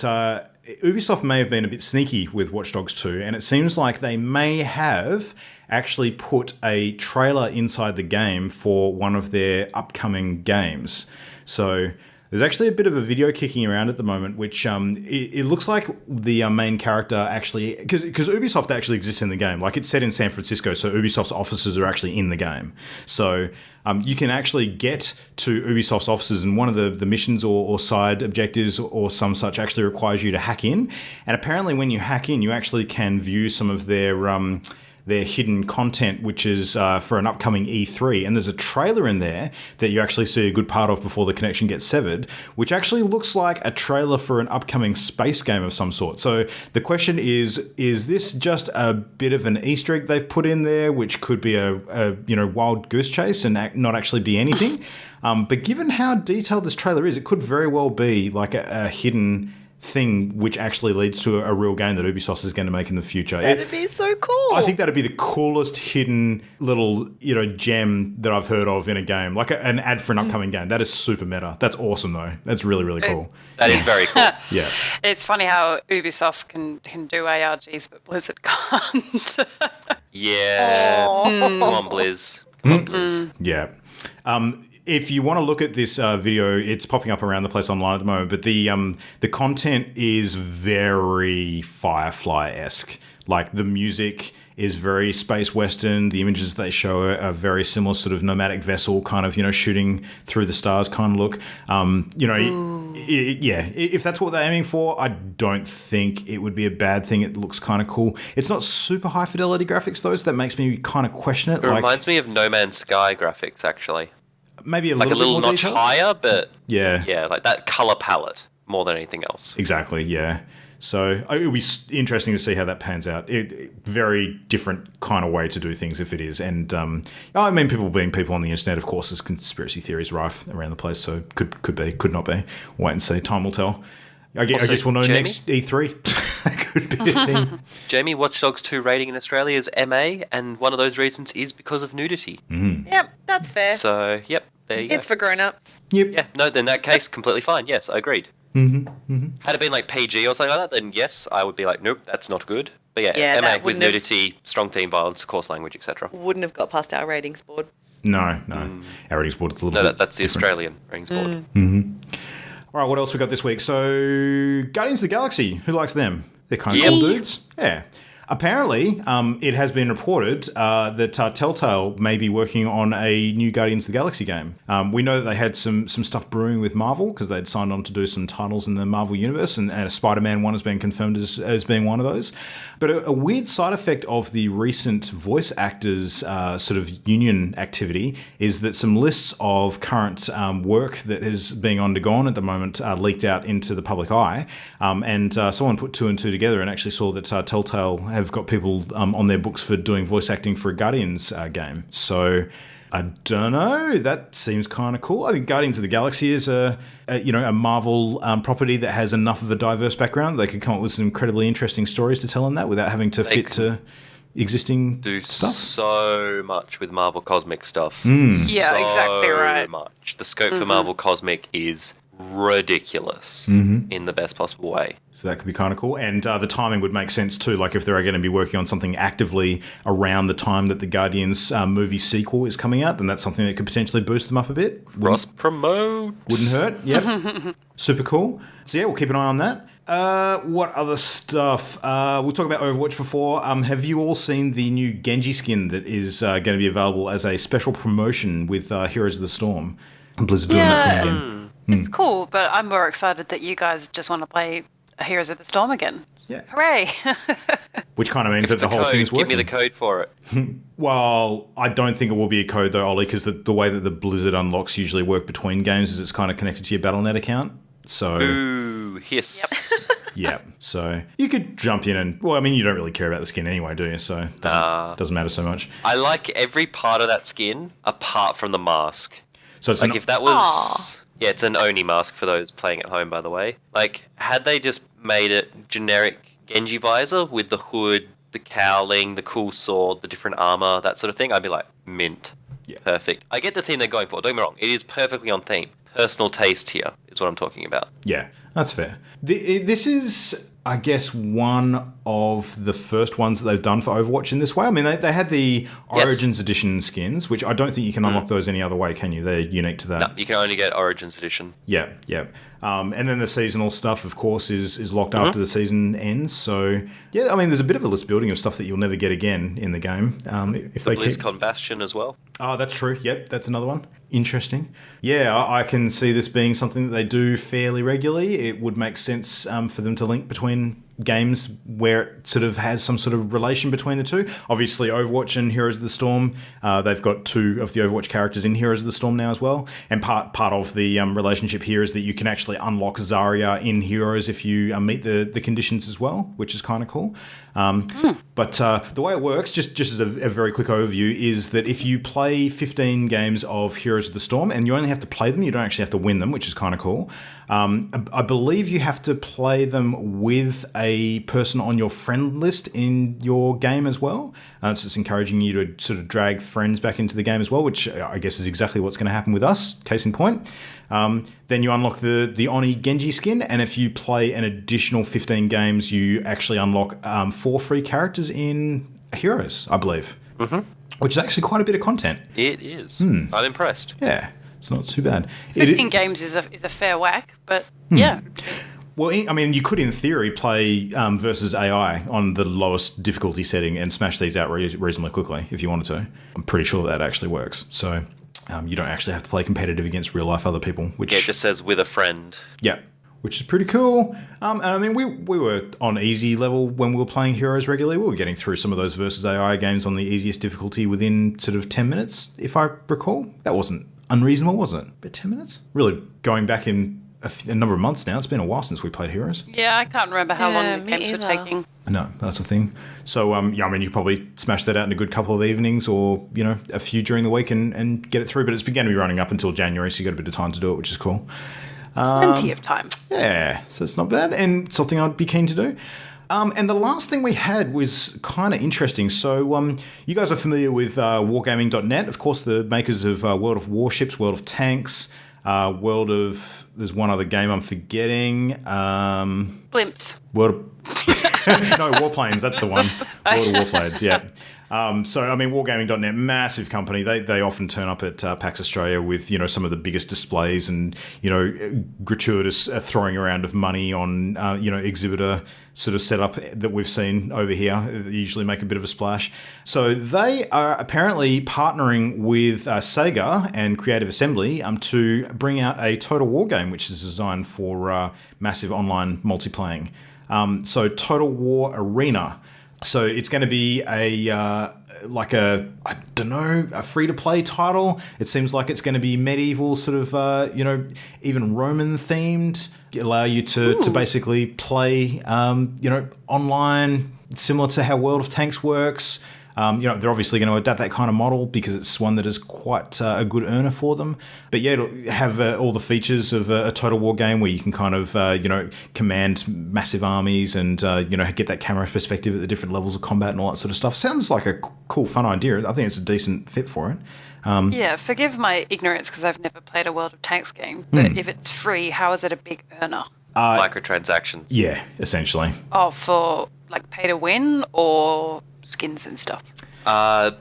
Ubisoft may have been a bit sneaky with Watch Dogs 2, and it seems like they may have actually put a trailer inside the game for one of their upcoming games. So there's actually a bit of a video kicking around at the moment, which it looks like the main character actually... Because Ubisoft actually exists in the game. Like, it's set in San Francisco, so Ubisoft's offices are actually in the game. So you can actually get to Ubisoft's offices, and one of the missions or side objectives or some such actually requires you to hack in. And apparently when you hack in, you actually can view some of their hidden content, which is for an upcoming E3. And there's a trailer in there that you actually see a good part of before the connection gets severed, which actually looks like a trailer for an upcoming space game of some sort. So the question is this just a bit of an Easter egg they've put in there, which could be a wild goose chase and not actually be anything? But given how detailed this trailer is, it could very well be like a hidden thing which actually leads to a real game that Ubisoft is going to make in the future. That'd be so cool. I think that'd be the coolest hidden little gem that I've heard of in a game, like an ad for an upcoming game. That is super meta. That's awesome though. That's really, really cool. That is very cool. Yeah. It's funny how Ubisoft can do ARGs, but Blizzard can't. Yeah. Come on, Blizz. Come on, Blizz. Yeah. If you want to look at this video, it's popping up around the place online at the moment, but the content is very Firefly-esque. Like, the music is very space western. The images they show are very similar, sort of nomadic vessel kind of, shooting through the stars kind of look. If that's what they're aiming for, I don't think it would be a bad thing. It looks kind of cool. It's not super high fidelity graphics though, so that makes me kind of question it. It reminds me of No Man's Sky graphics, actually. Maybe a like little a little bit more notch detailed? higher, but yeah, like that color palette more than anything else. Exactly, yeah. So it'll be interesting to see how that pans out. Very different kind of way to do things if it is. And I mean, people being people on the internet, of course, there's conspiracy theories rife around the place. So could be, could not be. Wait and see. Time will tell. I guess we'll know Jamie? next E3. That could be a thing. Jamie, Watch Dogs 2 rating in Australia is MA, and one of those reasons is because of nudity. Yep, that's fair. So, yep, there you go. It's for grown-ups. Yep. Yeah, no, in that case, completely fine. Yes, I agreed. Had it been like PG or something like that, then yes, I would be like, nope, that's not good. But yeah, MA that with wouldn't have- nudity, strong theme violence, coarse language, etc. Wouldn't have got past our ratings board. No. Our ratings board is a little No, bit that's the different. Australian ratings board. All right, what else we got this week? So, Guardians of the Galaxy. Who likes them? They're kind of Yep. cool dudes. Yeah. Apparently, it has been reported that Telltale may be working on a new Guardians of the Galaxy game. We know that they had some stuff brewing with Marvel because they'd signed on to do some titles in the Marvel universe, and a Spider-Man one has been confirmed as being one of those. But a weird side effect of the recent voice actors sort of union activity is that some lists of current work that is being undergone at the moment leaked out into the public eye, and someone put two and two together and actually saw that Telltale have got people on their books for doing voice acting for a Guardians game. So I don't know. That seems kind of cool. I think Guardians of the Galaxy is a Marvel property that has enough of a diverse background. They could come up with some incredibly interesting stories to tell in that without having to fit to existing do stuff. So much with Marvel Cosmic stuff. Yeah, exactly right. So much. The scope for Marvel Cosmic is ridiculous in the best possible way. So that could be kind of cool. And the timing would make sense too. Like if they're going to be working on something actively around the time that the Guardians movie sequel is coming out, then that's something that could potentially boost them up a bit. Cross promote. Wouldn't hurt. Yep. Super cool. So yeah, we'll keep an eye on that. What other stuff? We'll talk about Overwatch before. Have you all seen the new Genji skin that is going to be available as a special promotion with Heroes of the Storm? Blizzard doing that thing again. It's cool, but I'm more excited that you guys just want to play Heroes of the Storm again. Yeah. Hooray! Which kind of means that the whole thing's working. Give me the code for it. Well, I don't think it will be a code though, Ollie, because the way that the Blizzard unlocks usually work between games is it's kind of connected to your Battle.net account. So, Ooh, hiss. yeah. So you could jump in and, well, I mean, you don't really care about the skin anyway, do you? So it doesn't matter so much. I like every part of that skin apart from the mask. So it's like if that was... Yeah, it's an Oni mask for those playing at home, by the way. Like, had they just made it generic Genji visor with the hood, the cowling, the cool sword, the different armor, that sort of thing, I'd be like, mint. Yeah. Perfect. I get the theme they're going for, don't get me wrong. It is perfectly on theme. Personal taste here is what I'm talking about. Yeah, that's fair. This is, I guess, one of the first ones that they've done for Overwatch in this way. I mean, they had the Origins Edition skins, which I don't think you can unlock those any other way, can you? They're unique to that. No, you can only get Origins Edition. Yeah. And then the seasonal stuff, of course, is locked after the season ends. So, yeah, I mean, there's a bit of a list building of stuff that you'll never get again in the game. If the they BlizzCon Bastion as well. Oh, that's true. Yep, that's another one. Interesting. Yeah, I can see this being something that they do fairly regularly. It would make sense for them to link between games where it sort of has some sort of relation between the two. Obviously, Overwatch and Heroes of the Storm, they've got two of the Overwatch characters in Heroes of the Storm now as well. And part of the relationship here is that you can actually unlock Zarya in Heroes if you meet the conditions as well, which is kind of cool. But the way it works, just as a very quick overview, is that if you play 15 games of Heroes of the Storm, and you only have to play them, you don't actually have to win them, which is kind of cool. I believe you have to play them with a person on your friend list in your game as well. So it's encouraging you to sort of drag friends back into the game as well, which I guess is exactly what's going to happen with us, case in point. Then you unlock the Oni Genji skin, and if you play an additional 15 games, you actually unlock 4 free characters in Heroes, I believe. Which is actually quite a bit of content. It is. I'm impressed. Yeah, it's not too bad. 15 games is a fair whack, but yeah. Well, I mean, you could, in theory, play versus AI on the lowest difficulty setting and smash these out reasonably quickly if you wanted to. I'm pretty sure that actually works. So you don't actually have to play competitive against real-life other people. Which, yeah, it just says with a friend. Yeah, which is pretty cool. And I mean, we were on easy level when we were playing Heroes regularly. We were getting through some of those versus AI games on the easiest difficulty within sort of 10 minutes, if I recall. That wasn't unreasonable, was it? But 10 minutes? Really, going back in a number of months now. It's been a while since we played Heroes. Yeah, I can't remember how long the games were taking. No, that's the thing. So, yeah, I mean, you could probably smash that out in a good couple of evenings or, you know, a few during the week and get it through. But it's going to be running up until January, so you've got a bit of time to do it, which is cool. Plenty of time. Yeah, so it's not bad and something I'd be keen to do. And the last thing we had was kind of interesting. So you guys are familiar with wargaming.net, of course, the makers of World of Warships, World of Tanks, World of... There's one other game I'm forgetting. Blimps. World of... No, Warplanes, that's the one. World of Warplanes, yeah. So, I mean, Wargaming.net, massive company. They often turn up at PAX Australia with, you know, some of the biggest displays and, you know, gratuitous throwing around of money on, you know, exhibitor sort of setup that we've seen over here. They usually make a bit of a splash. So they are apparently partnering with Sega and Creative Assembly to bring out a Total War game, which is designed for massive online multiplaying. So Total War Arena. So it's going to be a free-to-play title. It seems like it's going to be medieval, sort of, you know, even Roman themed. Allow you to basically play, you know, online, similar to how World of Tanks works. They're obviously going to adapt that kind of model because it's one that is quite a good earner for them. But yeah, it'll have all the features of a Total War game where you can kind of, command massive armies and, get that camera perspective at the different levels of combat and all that sort of stuff. Sounds like a cool, fun idea. I think it's a decent fit for it. Forgive my ignorance because I've never played a World of Tanks game, but if it's free, how is it a big earner? Microtransactions. Yeah, essentially. Oh, for like pay to win or skins and stuff?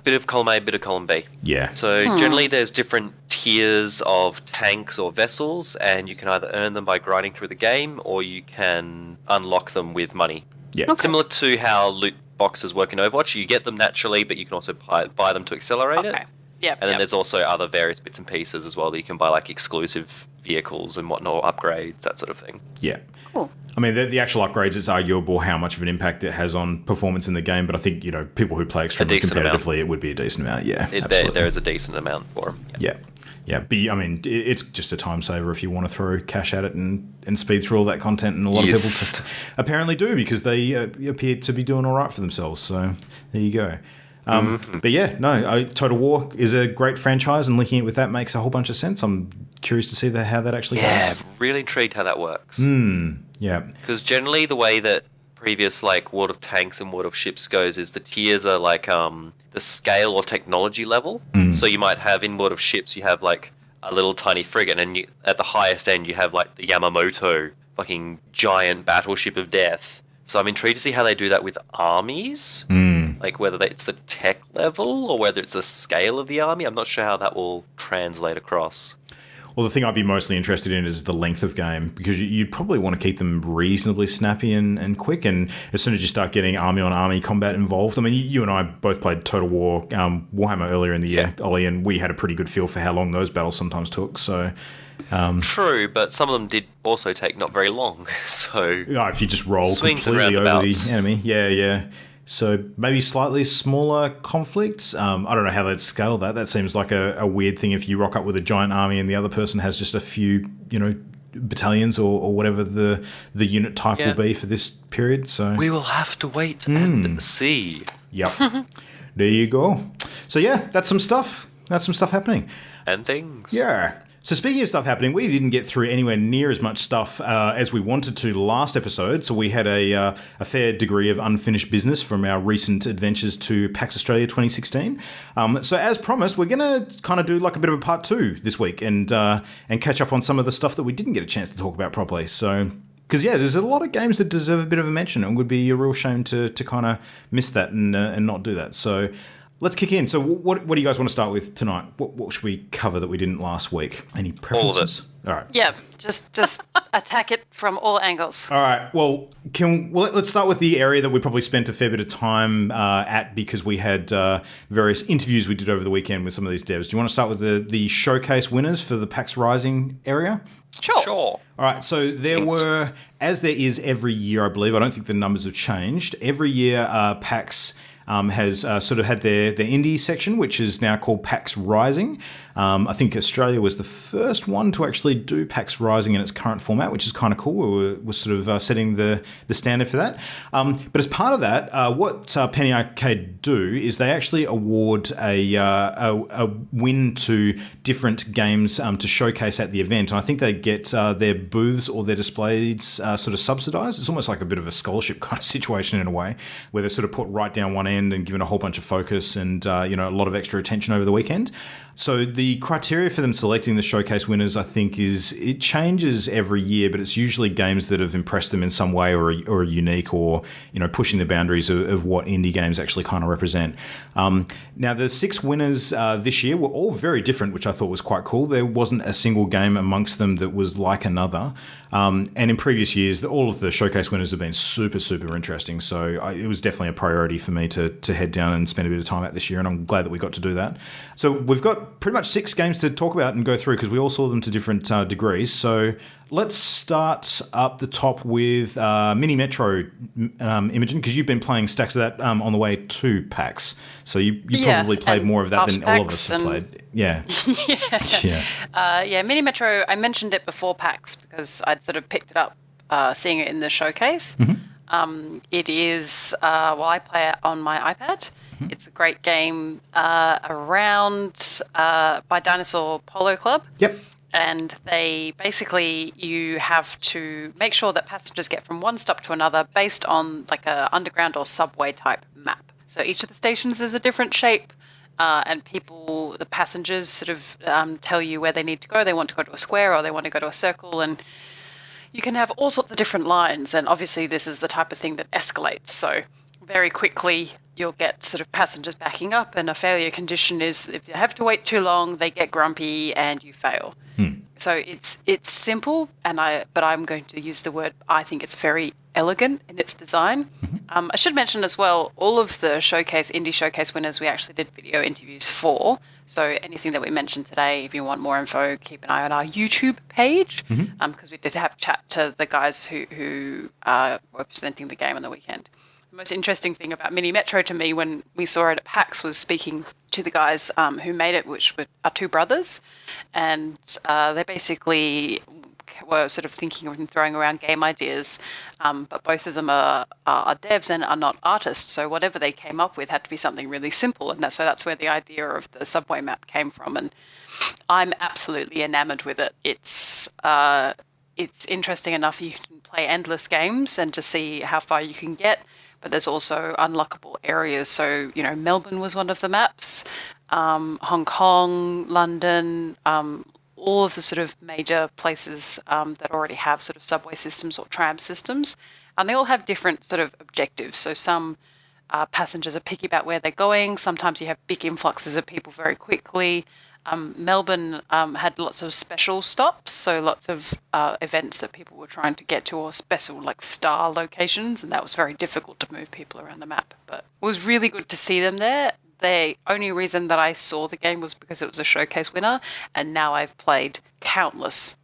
Bit of column A, bit of column B. Yeah. So generally there's different tiers of tanks or vessels, and you can either earn them by grinding through the game or you can unlock them with money. Yeah. Okay. Similar to how loot boxes work in Overwatch, you get them naturally, but you can also buy them to accelerate it. Yep. And then there's also other various bits and pieces as well that you can buy, like exclusive vehicles and whatnot, upgrades, that sort of thing. Yeah. Cool. I mean, the actual upgrades, it's arguable how much of an impact it has on performance in the game, but I think, people who play extremely competitively, it would be a decent amount. Yeah, absolutely. There is a decent amount for them. Yeah. Yeah, but I mean, it's just a time saver if you want to throw cash at it and speed through all that content, and a lot of people apparently do because they appear to be doing all right for themselves. So there you go. But yeah, no, Total War is a great franchise, and linking it with that makes a whole bunch of sense. I'm curious to see how that actually goes. Yeah, really intrigued how that works. Yeah. Because generally the way that previous like World of Tanks and World of Ships goes is the tiers are like the scale or technology level. So you might have in World of Ships, you have like a little tiny frigate, and at the highest end you have like the Yamamoto fucking giant battleship of death. So I'm intrigued to see how they do that with armies. Like whether it's the tech level or whether it's the scale of the army. I'm not sure how that will translate across. Well, the thing I'd be mostly interested in is the length of game, because you'd probably want to keep them reasonably snappy and quick. And as soon as you start getting army-on-army combat involved, I mean, you and I both played Total War Warhammer earlier in the year, Ollie, and we had a pretty good feel for how long those battles sometimes took. So true, but some of them did also take not very long. So if you just roll swings and completely over roundabouts. the enemy, yeah. So maybe slightly smaller conflicts. I don't know how they'd scale that. That seems like a weird thing if you rock up with a giant army and the other person has just a few, battalions or whatever the unit type will be for this period. So we will have to wait and see. Yep. There you go. So yeah, that's some stuff. That's some stuff happening. And things. Yeah. So speaking of stuff happening, we didn't get through anywhere near as much stuff as we wanted to last episode. So we had a fair degree of unfinished business from our recent adventures to PAX Australia 2016. So as promised, we're going to kind of do like a bit of a part 2 this week and catch up on some of the stuff that we didn't get a chance to talk about properly. So, because there's a lot of games that deserve a bit of a mention, and it would be a real shame to kind of miss that and not do that. So let's kick in. So what do you guys want to start with tonight? What should we cover that we didn't last week? Any preferences? All right. Yeah, just attack it from all angles. All right. Well, let's start with the area that we probably spent a fair bit of time at, because we had various interviews we did over the weekend with some of these devs. Do you want to start with the showcase winners for the PAX Rising area? Sure. All right. So there were, as there is every year, I believe, I don't think the numbers have changed. Every year, PAX has sort of had their indie section, which is now called PAX Rising. I think Australia was the first one to actually do PAX Rising in its current format, which is kind of cool. We're sort of setting the standard for that. But as part of that, what Penny Arcade do is they actually award a win to different games to showcase at the event. And I think they get their booths or their displays sort of subsidised. It's almost like a bit of a scholarship kind of situation in a way, where they're sort of put right down one end and given a whole bunch of focus and a lot of extra attention over the weekend. So the criteria for them selecting the showcase winners, I think, it changes every year, but it's usually games that have impressed them in some way or are unique or, pushing the boundaries of what indie games actually kind of represent. Now, the 6 winners this year were all very different, which I thought was quite cool. There wasn't a single game amongst them that was like another. And in previous years, all of the showcase winners have been super, super interesting. So it was definitely a priority for me to head down and spend a bit of time at this year, and I'm glad that we got to do that. So we've got pretty much 6 games to talk about and go through, because we all saw them to different degrees. So let's start up the top with Mini Metro, Imogen, because you've been playing stacks of that on the way to PAX. So you probably played more of that than all of us have played. Yeah. Mini Metro, I mentioned it before PAX because I'd sort of picked it up seeing it in the showcase. It is, I play it on my iPad. It's a great game around by Dinosaur Polo Club. Yep. And they basically, you have to make sure that passengers get from one stop to another based on like a underground or subway type map. So each of the stations is a different shape, and the passengers sort of tell you where they need to go. They want to go to a square or they want to go to a circle, and you can have all sorts of different lines. And obviously this is the type of thing that escalates. So very quickly you'll get sort of passengers backing up, and a failure condition is if you have to wait too long, they get grumpy and you fail. So it's simple, but I'm going to use the word, I think it's very elegant in its design. I should mention as well, all of the indie showcase winners we actually did video interviews for. So anything that we mentioned today, if you want more info, keep an eye on our YouTube page, because we did have chat to the guys who were presenting the game on the weekend. The most interesting thing about Mini Metro to me when we saw it at PAX was speaking to the guys who made it, which are two brothers, and they basically were sort of thinking of and throwing around game ideas, but both of them are devs and are not artists, so whatever they came up with had to be something really simple, and that's where the idea of the subway map came from, and I'm absolutely enamored with it. It's interesting enough. You can play endless games and just see how far you can get, but there's also unlockable areas. So, Melbourne was one of the maps, Hong Kong, London, all of the sort of major places that already have sort of subway systems or tram systems. And they all have different sort of objectives. So some passengers are picky about where they're going. Sometimes you have big influxes of people very quickly. Melbourne had lots of special stops, so lots of events that people were trying to get to, or special like star locations, and that was very difficult to move people around the map. But it was really good to see them there. The only reason that I saw the game was because it was a showcase winner, and now I've played countless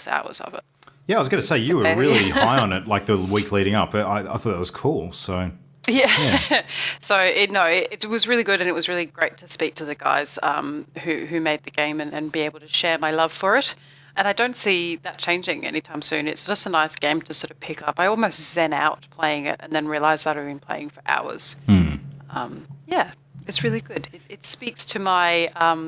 hours of it. Yeah, I was going to say, you were really high on it like the week leading up. I thought that was cool, so... Yeah. So it was really good, and it was really great to speak to the guys who made the game and be able to share my love for it. And I don't see that changing anytime soon. It's just a nice game to sort of pick up. I almost zen out playing it and then realised that I've been playing for hours. Yeah, it's really good. It speaks to my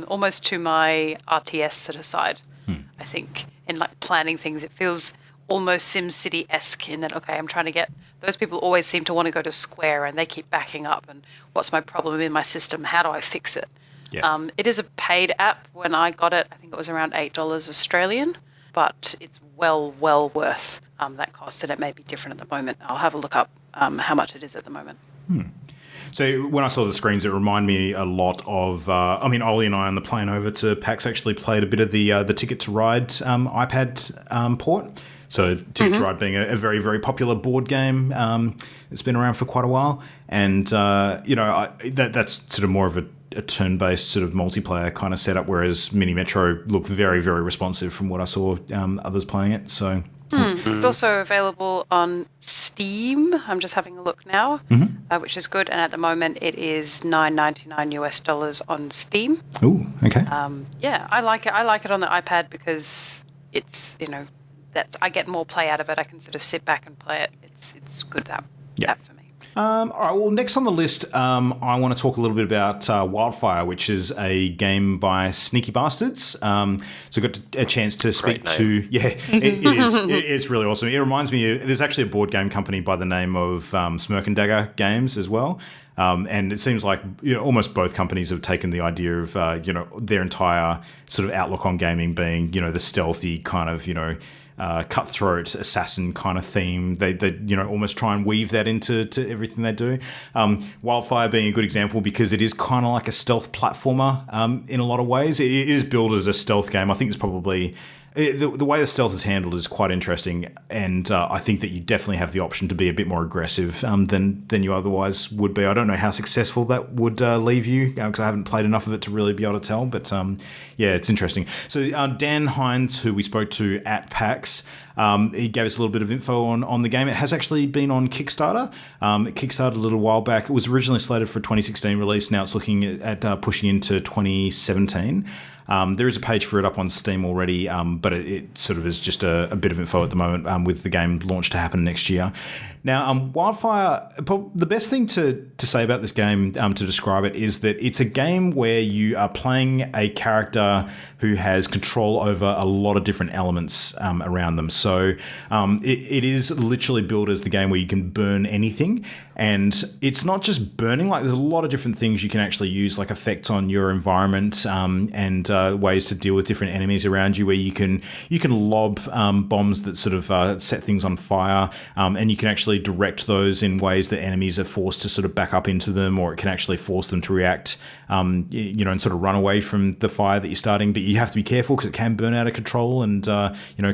almost to my RTS sort of side, I think, in like planning things. It feels almost SimCity-esque in that, okay, I'm trying to get... Those people always seem to want to go to Square and they keep backing up. And what's my problem in my system? How do I fix it? Yeah. It is a paid app. When I got it, I think it was around $8 Australian, but it's well worth that cost, and it may be different at the moment. I'll have a look up how much it is at the moment. So when I saw the screens, it reminded me a lot of... Ollie and I on the plane over to PAX actually played a bit of the Ticket to Ride iPad port. So Ticket to Ride being a very, very popular board game. It's been around for quite a while. And, that's sort of more of a turn-based sort of multiplayer kind of setup, whereas Mini Metro looked very, very responsive from what I saw others playing it. So It's also available on Steam. I'm just having a look now, which is good. And at the moment, it is $9.99 US on Steam. Oh, okay. Yeah, I like it. I like it on the iPad because it's, I get more play out of it. I can sort of sit back and play it. It's good that for me. All right. Well, next on the list, I want to talk a little bit about Wildfire, which is a game by Sneaky Bastards. So I got a chance to speak to. Yeah, it is. It's really awesome. It reminds me. There's actually a board game company by the name of Smirk and Dagger Games as well. And it seems like almost both companies have taken the idea of their entire sort of outlook on gaming being the stealthy kind of cutthroat assassin kind of theme. They almost try and weave that into everything they do. Wildfire being a good example because it is kind of like a stealth platformer in a lot of ways. It is billed as a stealth game. I think it's probably... The way the stealth is handled is quite interesting, and I think that you definitely have the option to be a bit more aggressive than you otherwise would be. I don't know how successful that would leave you, because I haven't played enough of it to really be able to tell, but it's interesting. So Dan Hines, who we spoke to at PAX, He gave us a little bit of info on the game. It has actually been on Kickstarter. It kickstarted a little while back. It was originally slated for a 2016 release. Now it's looking at pushing into 2017. There is a page for it up on Steam already, but it sort of is just a bit of info at the moment with the game launch to happen next year. Now, Wildfire, the best thing to say about this game, to describe it, is that it's a game where you are playing a character who has control over a lot of different elements around them. So it is literally built as the game where you can burn anything. And it's not just burning, like there's a lot of different things you can actually use, like effects on your environment and ways to deal with different enemies around you, where you can lob bombs that sort of set things on fire, and you can actually direct those in ways that enemies are forced to sort of back up into them, or it can actually force them to react, and sort of run away from the fire that you're starting. But you have to be careful because it can burn out of control and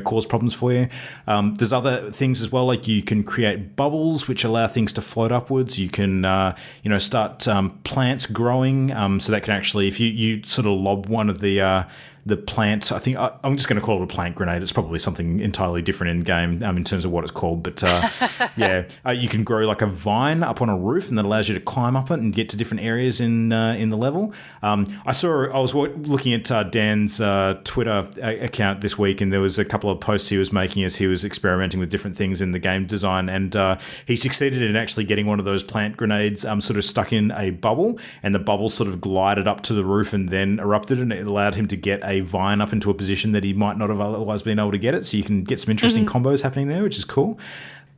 cause problems for you. There's other things as well, like you can create bubbles which allow things to float upwards. You can start plants growing, so that can actually, if you sort of lob one of the plant, I think I'm just going to call it a plant grenade. It's probably something entirely different in game in terms of what it's called. But you can grow like a vine up on a roof, and that allows you to climb up it and get to different areas in the level. I was looking at Dan's Twitter account this week, and there was a couple of posts he was making as he was experimenting with different things in the game design, and he succeeded in actually getting one of those plant grenades sort of stuck in a bubble, and the bubble sort of glided up to the roof and then erupted, and it allowed him to get a vine up into a position that he might not have otherwise been able to get it. So you can get some interesting combos happening there, which is cool.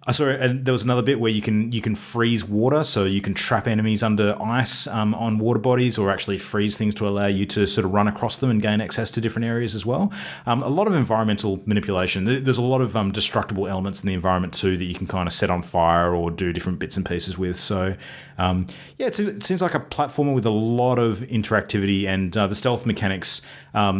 I saw, and there was another bit where you can freeze water, so you can trap enemies under ice on water bodies, or actually freeze things to allow you to sort of run across them and gain access to different areas as well. A lot of environmental manipulation. There's a lot of destructible elements in the environment too that you can kind of set on fire or do different bits and pieces with. So it seems like a platformer with a lot of interactivity, and the stealth mechanics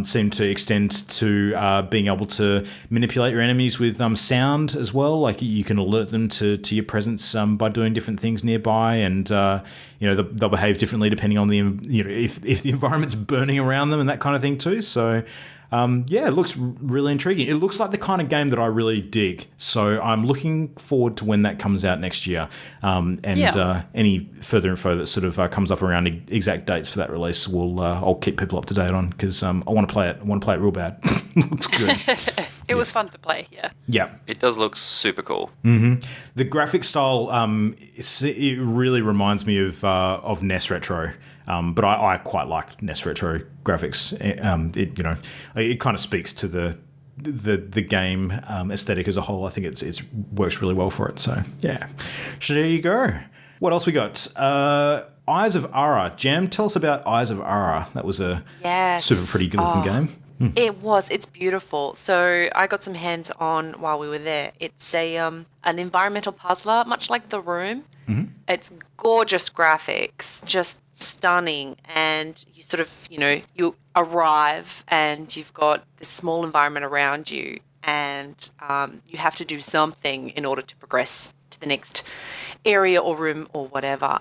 seem to extend to being able to manipulate your enemies with sound as well. Like you can alert them to your presence by doing different things nearby, and they'll behave differently depending on if the environment's burning around them and that kind of thing too. So it looks really intriguing. It looks like the kind of game that I really dig. So I'm looking forward to when that comes out next year. Any further info that sort of comes up around exact dates for that release, I'll keep people up to date on, because I want to play it. I want to play it real bad. Looks good. It was fun to play, yeah. Yeah. It does look super cool. Mm-hmm. The graphic style, it really reminds me of NES Retro. But I quite like NES Retro graphics. It kind of speaks to the game aesthetic as a whole. I think it works really well for it. So yeah, so there you go. What else we got? Eyes of Ara. Jam, tell us about Eyes of Ara. That was a super pretty good looking game. It was. It's beautiful. So I got some hands on while we were there. It's an environmental puzzler, much like The Room. Mm-hmm. It's gorgeous graphics, just stunning. And you sort of, you arrive and you've got this small environment around you, and you have to do something in order to progress to the next area or room or whatever.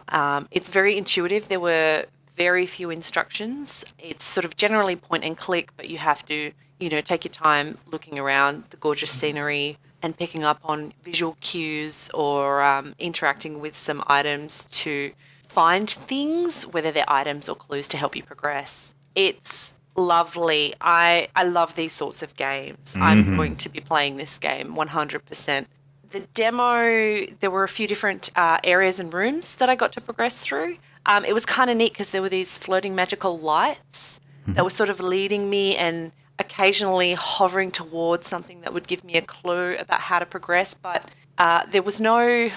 It's very intuitive. There were very few instructions. It's sort of generally point and click, but you have to, take your time looking around the gorgeous scenery and picking up on visual cues, or interacting with some items to find things, whether they're items or clues to help you progress. It's lovely. I love these sorts of games. Mm-hmm. I'm going to be playing this game 100%. The demo, there were a few different areas and rooms that I got to progress through. It was kind of neat because there were these floating magical lights that were sort of leading me and occasionally hovering towards something that would give me a clue about how to progress. But there was no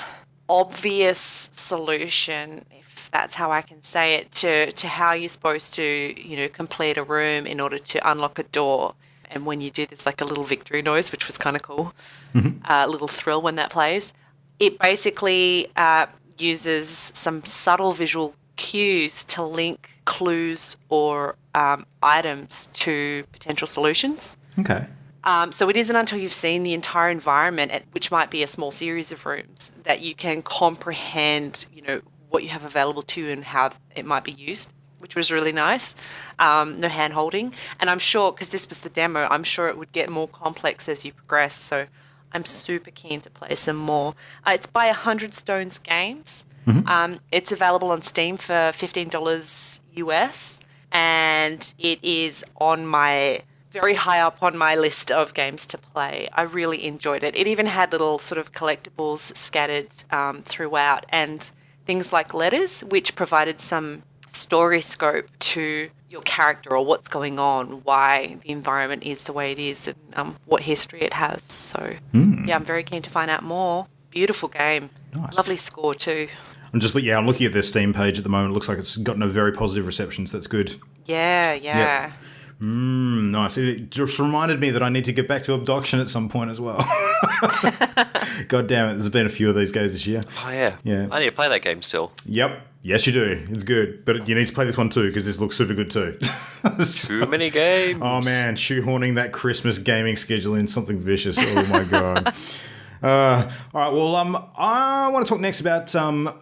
obvious solution, if that's how I can say it, to how you're supposed to, complete a room in order to unlock a door. And when you do, there's like a little victory noise, which was kind of cool. Mm-hmm. A little thrill when that plays. It basically uses some subtle visual cues to link clues or items to potential solutions. Okay. So it isn't until you've seen the entire environment, which might be a small series of rooms, that you can comprehend, what you have available to you and how it might be used, which was really nice. No hand-holding. And I'm sure, because this was the demo, I'm sure it would get more complex as you progress. So I'm super keen to play some more. It's by 100 Stones Games. It's available on Steam for $15 US, and it is very high up on my list of games to play. I really enjoyed it. It even had little sort of collectibles scattered throughout, and things like letters, which provided some story scope to your character or what's going on, why the environment is the way it is, and what history it has. So, yeah, I'm very keen to find out more. Beautiful game. Nice. Lovely score too. I'm looking at their Steam page at the moment. It looks like it's gotten a very positive reception, so that's good. Yeah. Nice. It just reminded me that I need to get back to Abduction at some point as well. God damn it, there's been a few of these games this year. Oh, yeah. I need to play that game still. Yep. Yes, you do. It's good. But you need to play this one too, because this looks super good too. Too many games. Oh, man. Shoehorning that Christmas gaming schedule in something vicious. Oh, my God. All right, well, I want to talk next about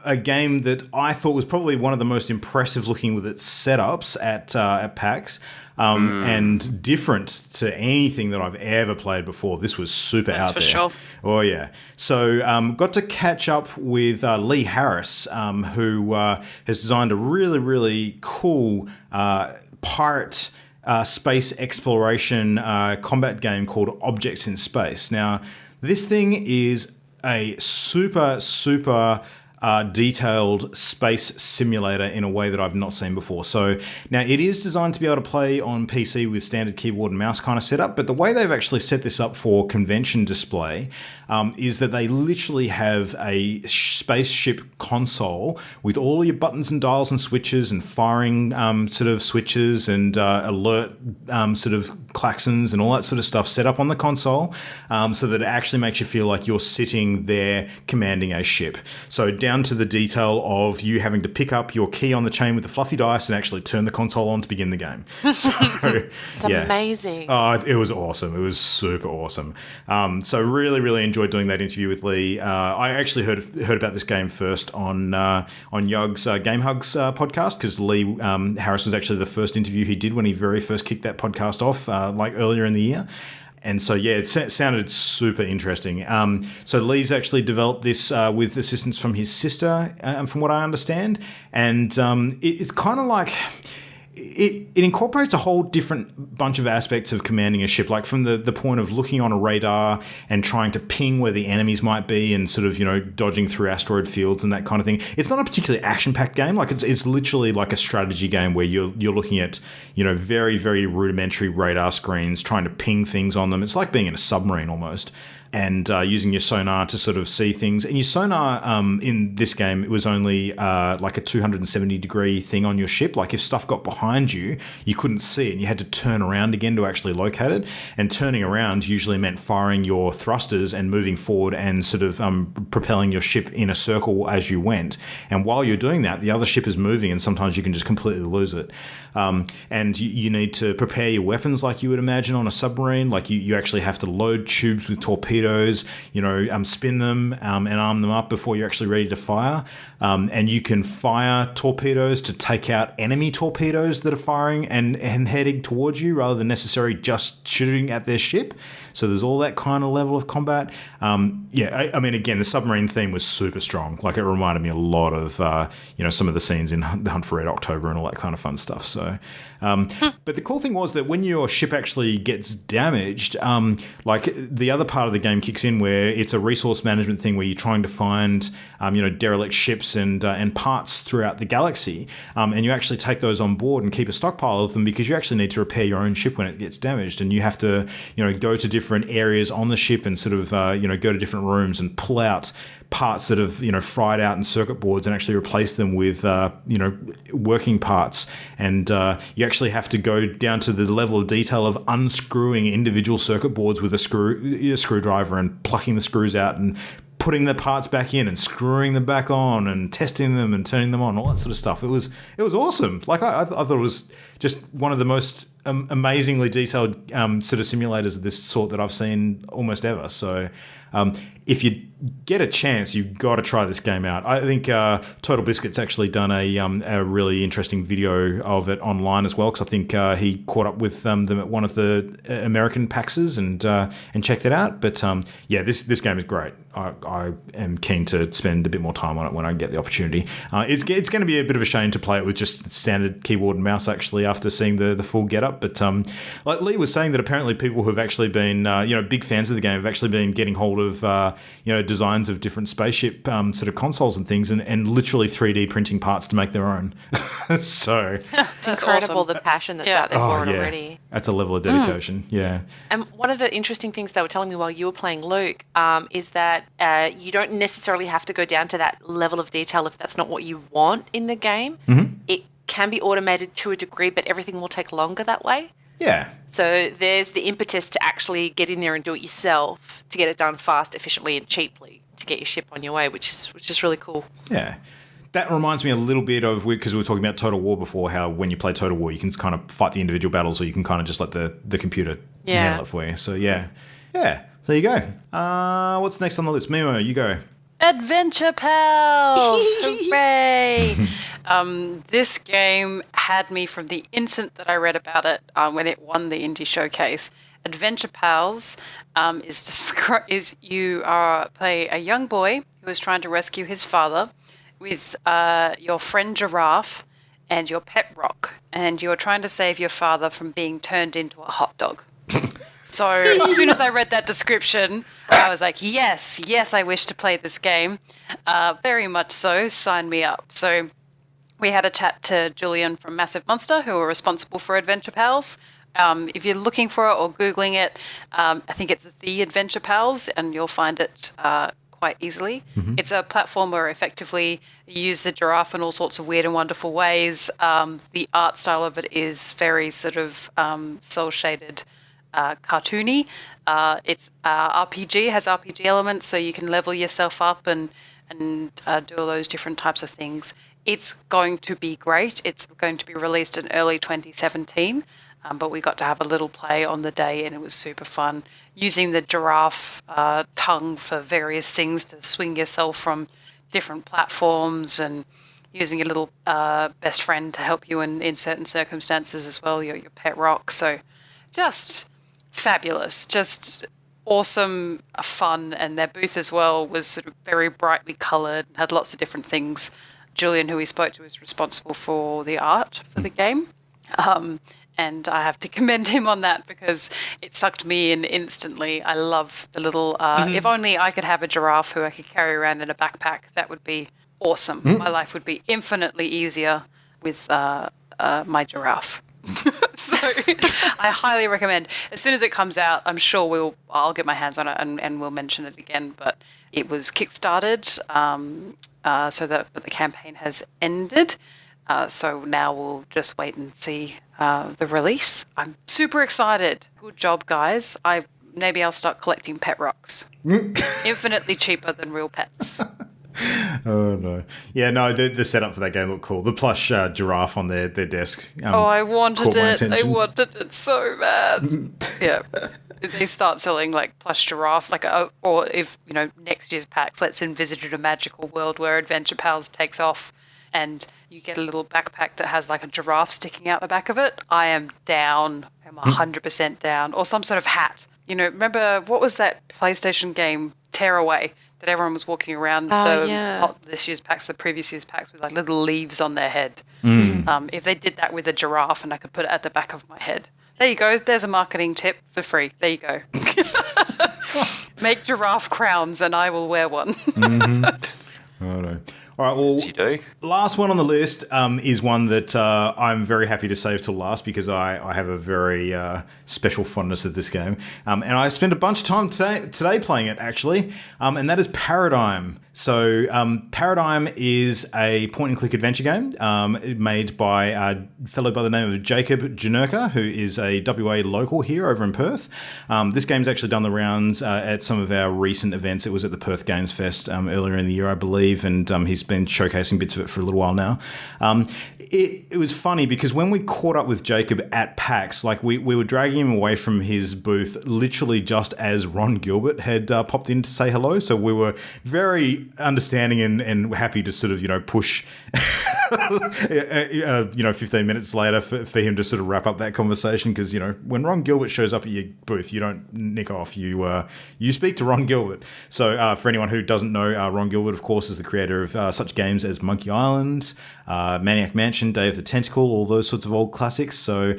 a game that I thought was probably one of the most impressive looking with its setups at PAX, and different to anything that I've ever played before. This was super That's out for there. sure. Oh, yeah. So got to catch up with Lee Harris, who has designed a really, really cool pirate space exploration combat game called Objects in Space. Now, this thing is a super, super detailed space simulator in a way that I've not seen before. So now it is designed to be able to play on PC with standard keyboard and mouse kind of setup, but the way they've actually set this up for convention display is that they literally have a spaceship console with all your buttons and dials and switches and firing sort of switches and alert sort of klaxons and all that sort of stuff set up on the console, so that it actually makes you feel like you're sitting there commanding a ship. So down to the detail of you having to pick up your key on the chain with the fluffy dice and actually turn the console on to begin the game. So, It's amazing. It was awesome. It was super awesome. So really, really enjoyed doing that interview with Lee. I actually heard about this game first on Yug's Game Hugs podcast, because Lee Harris was actually the first interview he did when he very first kicked that podcast off, like earlier in the year. And so, yeah, it sounded super interesting. So Lee's actually developed this with assistance from his sister, from what I understand. And it's kind of like... It incorporates a whole different bunch of aspects of commanding a ship, like from the point of looking on a radar and trying to ping where the enemies might be and sort of, dodging through asteroid fields and that kind of thing. It's not a particularly action-packed game. Like it's literally like a strategy game where you're looking at, very, very rudimentary radar screens, trying to ping things on them. It's like being in a submarine almost. And using your sonar to sort of see things. And your sonar in this game, it was only like a 270-degree thing on your ship. Like if stuff got behind you, you couldn't see it. And you had to turn around again to actually locate it. And turning around usually meant firing your thrusters and moving forward and sort of propelling your ship in a circle as you went. And while you're doing that, the other ship is moving, and sometimes you can just completely lose it. And you need to prepare your weapons like you would imagine on a submarine. Like you actually have to load tubes with torpedoes, spin them and arm them up before you're actually ready to fire. And you can fire torpedoes to take out enemy torpedoes that are firing and heading towards you, rather than necessarily just shooting at their ship. So there's all that kind of level of combat. I mean, again, the submarine theme was super strong. Like, it reminded me a lot of, some of the scenes in The Hunt for Red October and all that kind of fun stuff. So, but the cool thing was that when your ship actually gets damaged, like the other part of the game kicks in, where it's a resource management thing where you're trying to find, derelict ships and parts throughout the galaxy, and you actually take those on board and keep a stockpile of them, because you actually need to repair your own ship when it gets damaged, and you have to, go to different areas on the ship and sort of, go to different rooms and pull out parts that have, fried out in circuit boards and actually replace them with, working parts. And you actually have to go down to the level of detail of unscrewing individual circuit boards with a screwdriver and plucking the screws out and putting the parts back in and screwing them back on and testing them and turning them on, all that sort of stuff. It was awesome. Like I thought it was just one of the most amazingly detailed sort of simulators of this sort that I've seen almost ever. So if you get a chance, you've got to try this game out. I think Total Biscuit's actually done a really interesting video of it online as well, because I think he caught up with them at one of the American PAXs and checked it out. But this game is great. I am keen to spend a bit more time on it when I get the opportunity. It's going to be a bit of a shame to play it with just standard keyboard and mouse, actually, after seeing the full getup. But like Lee was saying, that apparently people who have actually been big fans of the game have actually been getting hold of designs of different spaceship sort of consoles and things, and literally 3D printing parts to make their own. So it's incredible, awesome. The passion that's out there for it already. That's a level of dedication. Yeah. And one of the interesting things they were telling me while you were playing, Luke, is that you don't necessarily have to go down to that level of detail if that's not what you want in the game. Mm-hmm. It can be automated to a degree, but everything will take longer that way. Yeah. So there's the impetus to actually get in there and do it yourself, to get it done fast, efficiently, and cheaply, to get your ship on your way, which is really cool. Yeah. That reminds me a little bit of, because we were talking about Total War before, how when you play Total War, you can kind of fight the individual battles, or you can kind of just let the computer handle it for you. So, yeah. Yeah. So there you go. What's next on the list? Mimo, you go. Adventure Pals! Hooray! This game had me from the instant that I read about it when it won the Indie Showcase. Adventure Pals is you play a young boy who is trying to rescue his father with your friend Giraffe and your pet Rock, and you're trying to save your father from being turned into a hot dog. So as soon as I read that description, I was like, yes, I wish to play this game. Very much so. Sign me up. So we had a chat to Julian from Massive Monster, who are responsible for Adventure Pals. If you're looking for it or Googling it, I think it's The Adventure Pals, and you'll find it quite easily. Mm-hmm. It's a platform where effectively you use the giraffe in all sorts of weird and wonderful ways. The art style of it is very sort of cel-shaded, cartoony. It's RPG, has RPG elements, so you can level yourself up and do all those different types of things. It's going to be great. It's going to be released in early 2017, but we got to have a little play on the day, and it was super fun. Using the giraffe tongue for various things to swing yourself from different platforms, and using your little best friend to help you in certain circumstances as well, your pet Rock. So just fabulous, just awesome fun. And their booth as well was sort of very brightly coloured and had lots of different things. Julian, who we spoke to, is responsible for the art for the game. And I have to commend him on that, because it sucked me in instantly. I love the little... If only I could have a giraffe who I could carry around in a backpack, that would be awesome. My life would be infinitely easier with my giraffe. So I highly recommend. As soon as it comes out, I'm sure I'll get my hands on it and we'll mention it again. But it was kickstarted, so that the campaign has ended. So now we'll just wait and see the release. I'm super excited. Good job, guys. Maybe I'll start collecting pet rocks. Infinitely cheaper than real pets. Oh no! Yeah, no. The setup for that game looked cool. The plush giraffe on their desk. I wanted it. I wanted it so bad. Yeah. If they start selling like plush giraffe, or if next year's PAX, let's envisage a magical world where Adventure Pals takes off, and you get a little backpack that has like a giraffe sticking out the back of it. I am down. I'm 100% down. Or some sort of hat. Remember what was that PlayStation game, Tearaway? That everyone was walking around not this year's PAX, the previous year's PAX, with like little leaves on their head. If they did that with a giraffe and I could put it at the back of my head. There you go. There's a marketing tip for free. There you go. Make giraffe crowns and I will wear one. Mm-hmm. Oh no. All right, well, you do. Last one on the list is one that I'm very happy to save till last, because I have a very special fondness of this game. And I spent a bunch of time today playing it, actually, and that is Paradigm. So Paradigm is a point-and-click adventure game made by a fellow by the name of Jacob Janerka, who is a WA local here over in Perth. This game's actually done the rounds at some of our recent events. It was at the Perth Games Fest earlier in the year, I believe, and he's been showcasing bits of it for a little while now. It was funny because when we caught up with Jacob at PAX, like we were dragging him away from his booth literally just as Ron Gilbert had popped in to say hello. So we were very understanding and happy to sort of, push, 15 minutes later for him to sort of wrap up that conversation. Because, when Ron Gilbert shows up at your booth, you don't nick off. You speak to Ron Gilbert. So for anyone who doesn't know, Ron Gilbert, of course, is the creator of such games as Monkey Island, Maniac Mansion, Day of the Tentacle, all those sorts of old classics. So,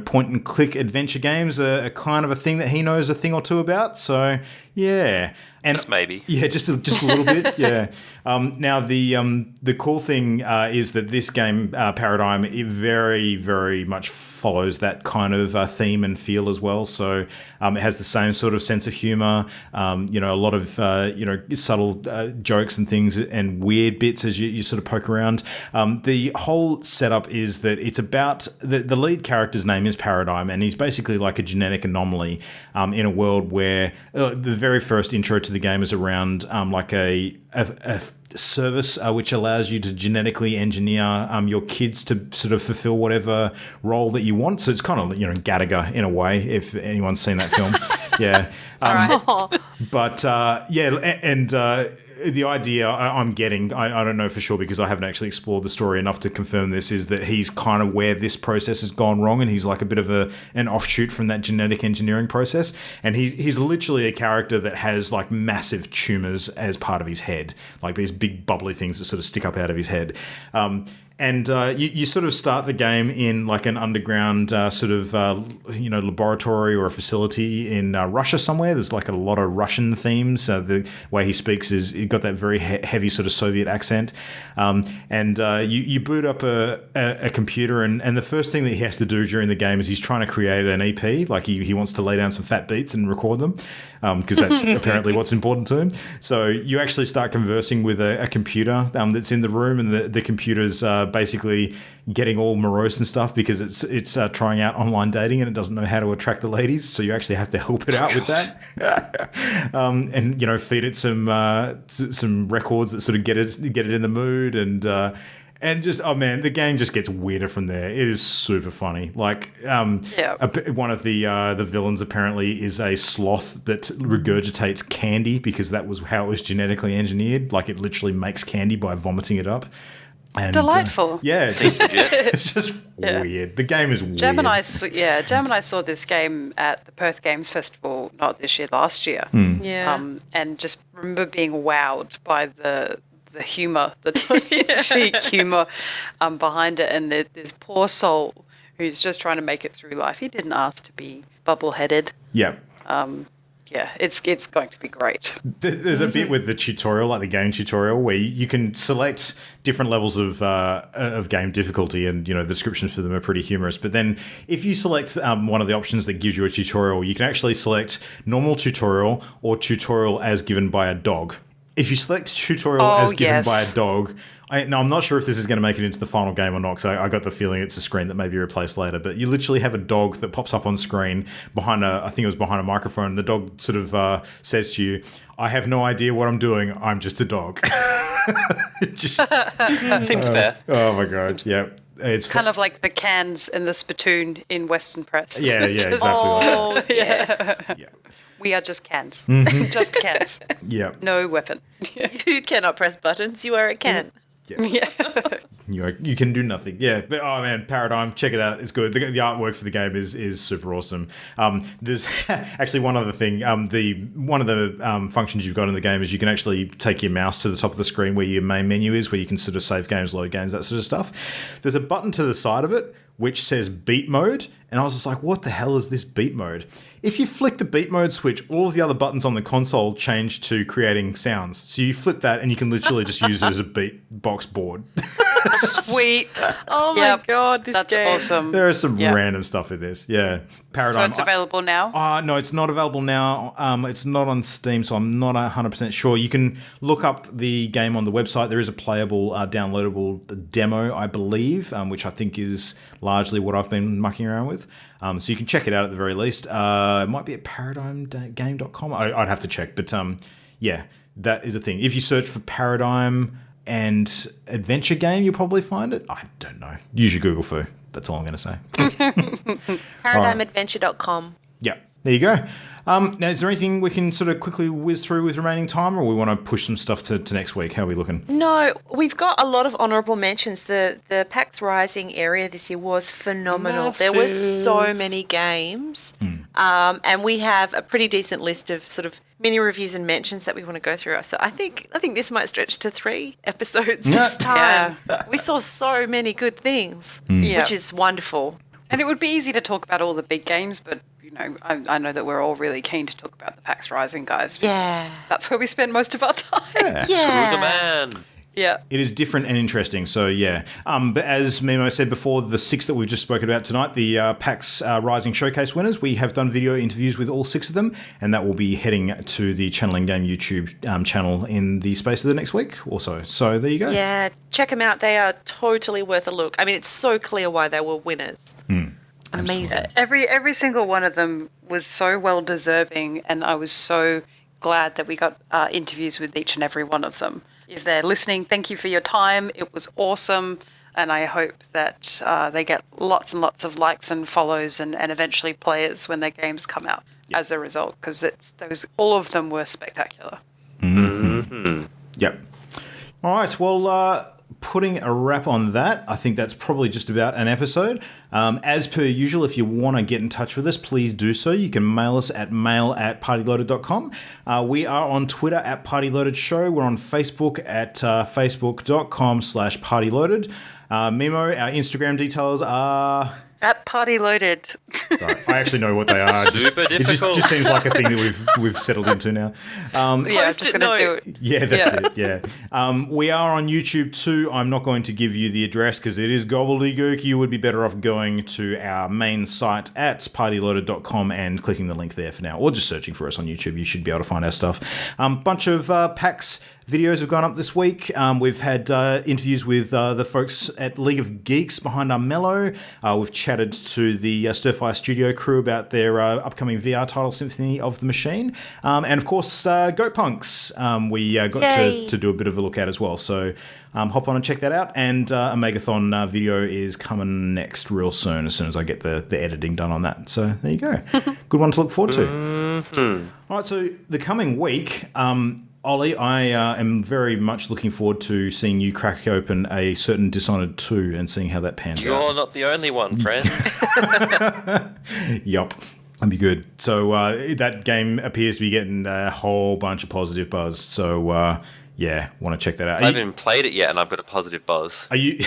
point and click adventure games are kind of a thing that he knows a thing or two about. So, yeah. And just maybe. Yeah, just a little bit, yeah. Now, the cool thing is that this game, Paradigm, it very, very much follows that kind of theme and feel as well. So it has the same sort of sense of humor, a lot of, subtle jokes and things and weird bits as you sort of poke around. The whole setup is that it's about, the lead character's name is Paradigm, and he's basically like a genetic anomaly in a world where the very first intro to the game is around like a service which allows you to genetically engineer your kids to sort of fulfill whatever role that you want. So it's kind of, Gattaca in a way, if anyone's seen that film. Yeah. But the idea I'm getting, I don't know for sure because I haven't actually explored the story enough to confirm this, is that he's kind of where this process has gone wrong, and he's like a bit of an offshoot from that genetic engineering process. And he's literally a character that has like massive tumors as part of his head, like these big bubbly things that sort of stick up out of his head. And you sort of start the game in like an underground laboratory or a facility in Russia somewhere. There's like a lot of Russian themes. The way he speaks is he got that very heavy sort of Soviet accent. You boot up a computer, and the first thing that he has to do during the game is he's trying to create an EP. Like he wants to lay down some fat beats and record them because that's apparently what's important to him. So you actually start conversing with a computer that's in the room, and the computer's basically getting all morose and stuff because it's trying out online dating and it doesn't know how to attract the ladies. So you actually have to help it out with that, and feed it some records that sort of get it in the mood, and just, oh man, the game just gets weirder from there. It is super funny. Like, one of the villains apparently is a sloth that regurgitates candy because that was how it was genetically engineered. Like, it literally makes candy by vomiting it up. And, delightful. It's just weird. The game is weird. Jam and I saw this game at the Perth Games Festival, not this year, last year. And just remember being wowed by the humour, the cheek humour behind it, and this poor soul who's just trying to make it through life. He didn't ask to be bubble-headed. Yeah. It's going to be great. There's a bit with the tutorial, like the game tutorial, where you can select different levels of game difficulty, and the descriptions for them are pretty humorous. But then, if you select one of the options that gives you a tutorial, you can actually select normal tutorial or tutorial as given by a dog. If you select tutorial as given by a dog, I'm not sure if this is going to make it into the final game or not, because I got the feeling it's a screen that may be replaced later. But you literally have a dog that pops up on screen behind a microphone. The dog sort of says to you, "I have no idea what I'm doing. I'm just a dog." Seems fair. Oh my god! Yeah. It's kind of like the cans in the spittoon in Western press. Yeah, exactly. Oh, yeah. We are just cans. Mm-hmm. Just cans. Yeah. No weapon. You cannot press buttons. You are a can. Yeah. You can do nothing. Yeah. But, oh man, Paradigm, check it out. It's good. The artwork for the game is super awesome. There's actually one other thing. One of the functions you've got in the game is you can actually take your mouse to the top of the screen where your main menu is, where you can sort of save games, load games, that sort of stuff. There's a button to the side of it which says beat mode, and I was just like, what the hell is this beat mode? If you flick the beat mode switch, all of the other buttons on the console change to creating sounds. So you flip that and you can literally just use it as a beatbox board. Sweet. Oh my god, this that's game. awesome. There is some random stuff with this. Yeah. Paradigm. So it's available now? No, it's not available now. It's not on Steam, so I'm not 100% sure. You can look up the game on the website. There is a playable, downloadable demo, I believe, which I think is largely what I've been mucking around with. So you can check it out at the very least. It might be at paradigmgame.com. I'd have to check. But yeah, that is a thing. If you search for Paradigm and adventure game, you'll probably find it. I don't know. Use your Google foo. That's all I'm going to say. ParadigmAdventure.com. Yeah, there you go. Now, is there anything we can sort of quickly whiz through with remaining time, or we want to push some stuff to next week? How are we looking? No, we've got a lot of honourable mentions. The PAX Rising area this year was phenomenal. Massive. There were so many games. And we have a pretty decent list of sort of mini reviews and mentions that we want to go through. So I think this might stretch to 3 episodes this time. We saw so many good things, which is wonderful. And it would be easy to talk about all the big games, but I know that we're all really keen to talk about the PAX Rising guys. Because that's where we spend most of our time. Yeah. Screw the man. Yeah. It is different and interesting, so yeah. But as Mimo said before, the 6 that we've just spoken about tonight, the PAX Rising Showcase Winners, we have done video interviews with all 6 of them, and that will be heading to the Channeling Game YouTube channel in the space of the next week or so. So there you go. Yeah, check them out. They are totally worth a look. I mean, it's so clear why they were winners. Amazing. Every single one of them was so well deserving, and I was so glad that we got interviews with each and every one of them. If they're listening, thank you for your time. It was awesome, and I hope that they get lots and lots of likes and follows and eventually players when their games come out as a result, because all of them were spectacular. Yep. All right, well, putting a wrap on that, I think that's probably just about an episode. As per usual, if you want to get in touch with us, please do so. You can mail us at mail@partyloaded.com. We are on Twitter at partyloadedshow. We're on Facebook at facebook.com/partyloaded. Mimo, our Instagram details are... At Party Loaded. Sorry, I actually know what they are. Super difficult. It just seems like a thing that we've settled into now. Yeah, I'm just going to do it. Yeah, that's it. Yeah. We are on YouTube too. I'm not going to give you the address because it is gobbledygook. You would be better off going to our main site at partyloaded.com and clicking the link there for now, or just searching for us on YouTube. You should be able to find our stuff. Bunch of PAX videos have gone up this week. We've had interviews with the folks at League of Geeks behind our Mellow. We've chatted to the Stirfire Studio crew about their upcoming VR title, Symphony of the Machine. And of course, Goat Punks. We got to do a bit of a look at as well. So hop on and check that out. And a Megathon video is coming next real soon as I get the editing done on that. So there you go. Good one to look forward to. All right, so the coming week... Ollie, I am very much looking forward to seeing you crack open a certain Dishonored 2 and seeing how that pans out. You're not the only one, friend. Yup. That'd be good. So that game appears to be getting a whole bunch of positive buzz. So yeah, want to check that out. I haven't even played it yet, and I've got a positive buzz. Are you?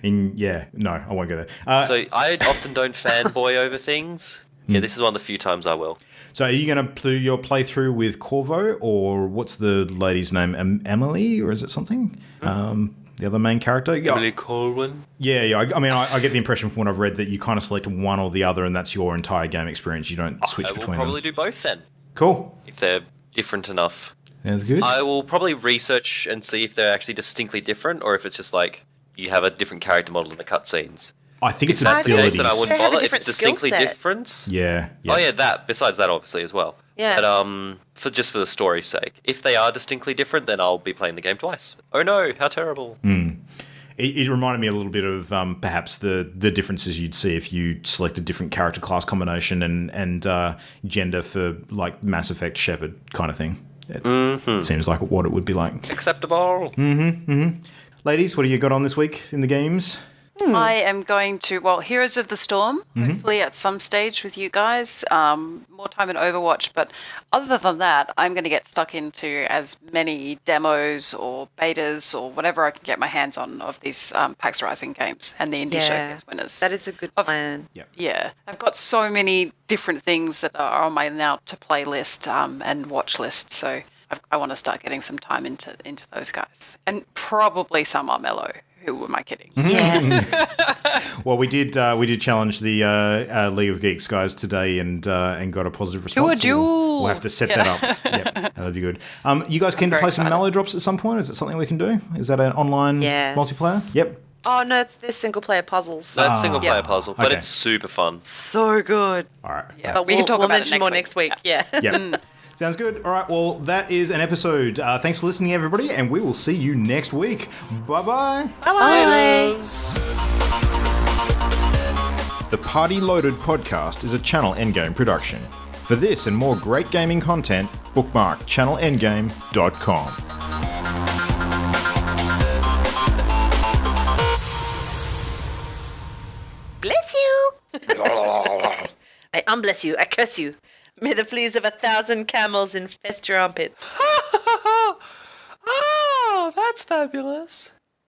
No, I won't go there. So I often don't fanboy over things. Yeah, this is one of the few times I will. So are you going to do your playthrough with Corvo, or what's the lady's name? Emily, or is it something? The other main character? Emily Corwin? Yeah. I mean, I get the impression from what I've read that you kind of select one or the other, and that's your entire game experience. You don't switch between them. I will probably do both then. Cool. If they're different enough. That's good. I will probably research and see if they're actually distinctly different, or if it's just like you have a different character model in the cutscenes. I think it's that's the case, then I abilities. wouldn't They have a bother. If different it's distinctly skill set. different. Yeah. Oh yeah, that. Besides that, obviously as well. Yeah. But for the story's sake, if they are distinctly different, then I'll be playing the game twice. Oh no, how terrible! It reminded me a little bit of perhaps the differences you'd see if you select a different character class combination and gender for like Mass Effect Shepard kind of thing. It seems like what it would be like. Acceptable. Ladies, what do you got on this week in the games? I am going to, Heroes of the Storm, hopefully at some stage with you guys, more time in Overwatch, but other than that, I'm going to get stuck into as many demos or betas or whatever I can get my hands on of these PAX Rising games and the Indie Showcase Winners. That is a good plan. Yeah, I've got so many different things that are on my now to play list and watch list, so I want to start getting some time into those guys. And probably some are mellow. Who am I kidding? Yeah. Well, we did challenge the League of Geeks guys today and got a positive response. Do a duel. We'll have to set that up. Yep, that'd be good. You guys keen to play some Mellow Drops at some point? Is it something we can do? Is that an online multiplayer? Yep. Oh no, they're single player puzzles. That's single player puzzle, but okay. it's super fun. So good. All right. Yeah, But we can talk we'll about mention it more next next week. Yeah. Yep. Sounds good. All right, well, that is an episode. Thanks for listening, everybody, and we will see you next week. Bye-bye. Bye. The Party Loaded podcast is a Channel Endgame production. For this and more great gaming content, bookmark channelendgame.com. Bless you. I unbless you. I curse you. May the fleas of 1,000 camels infest your armpits. Oh, that's fabulous.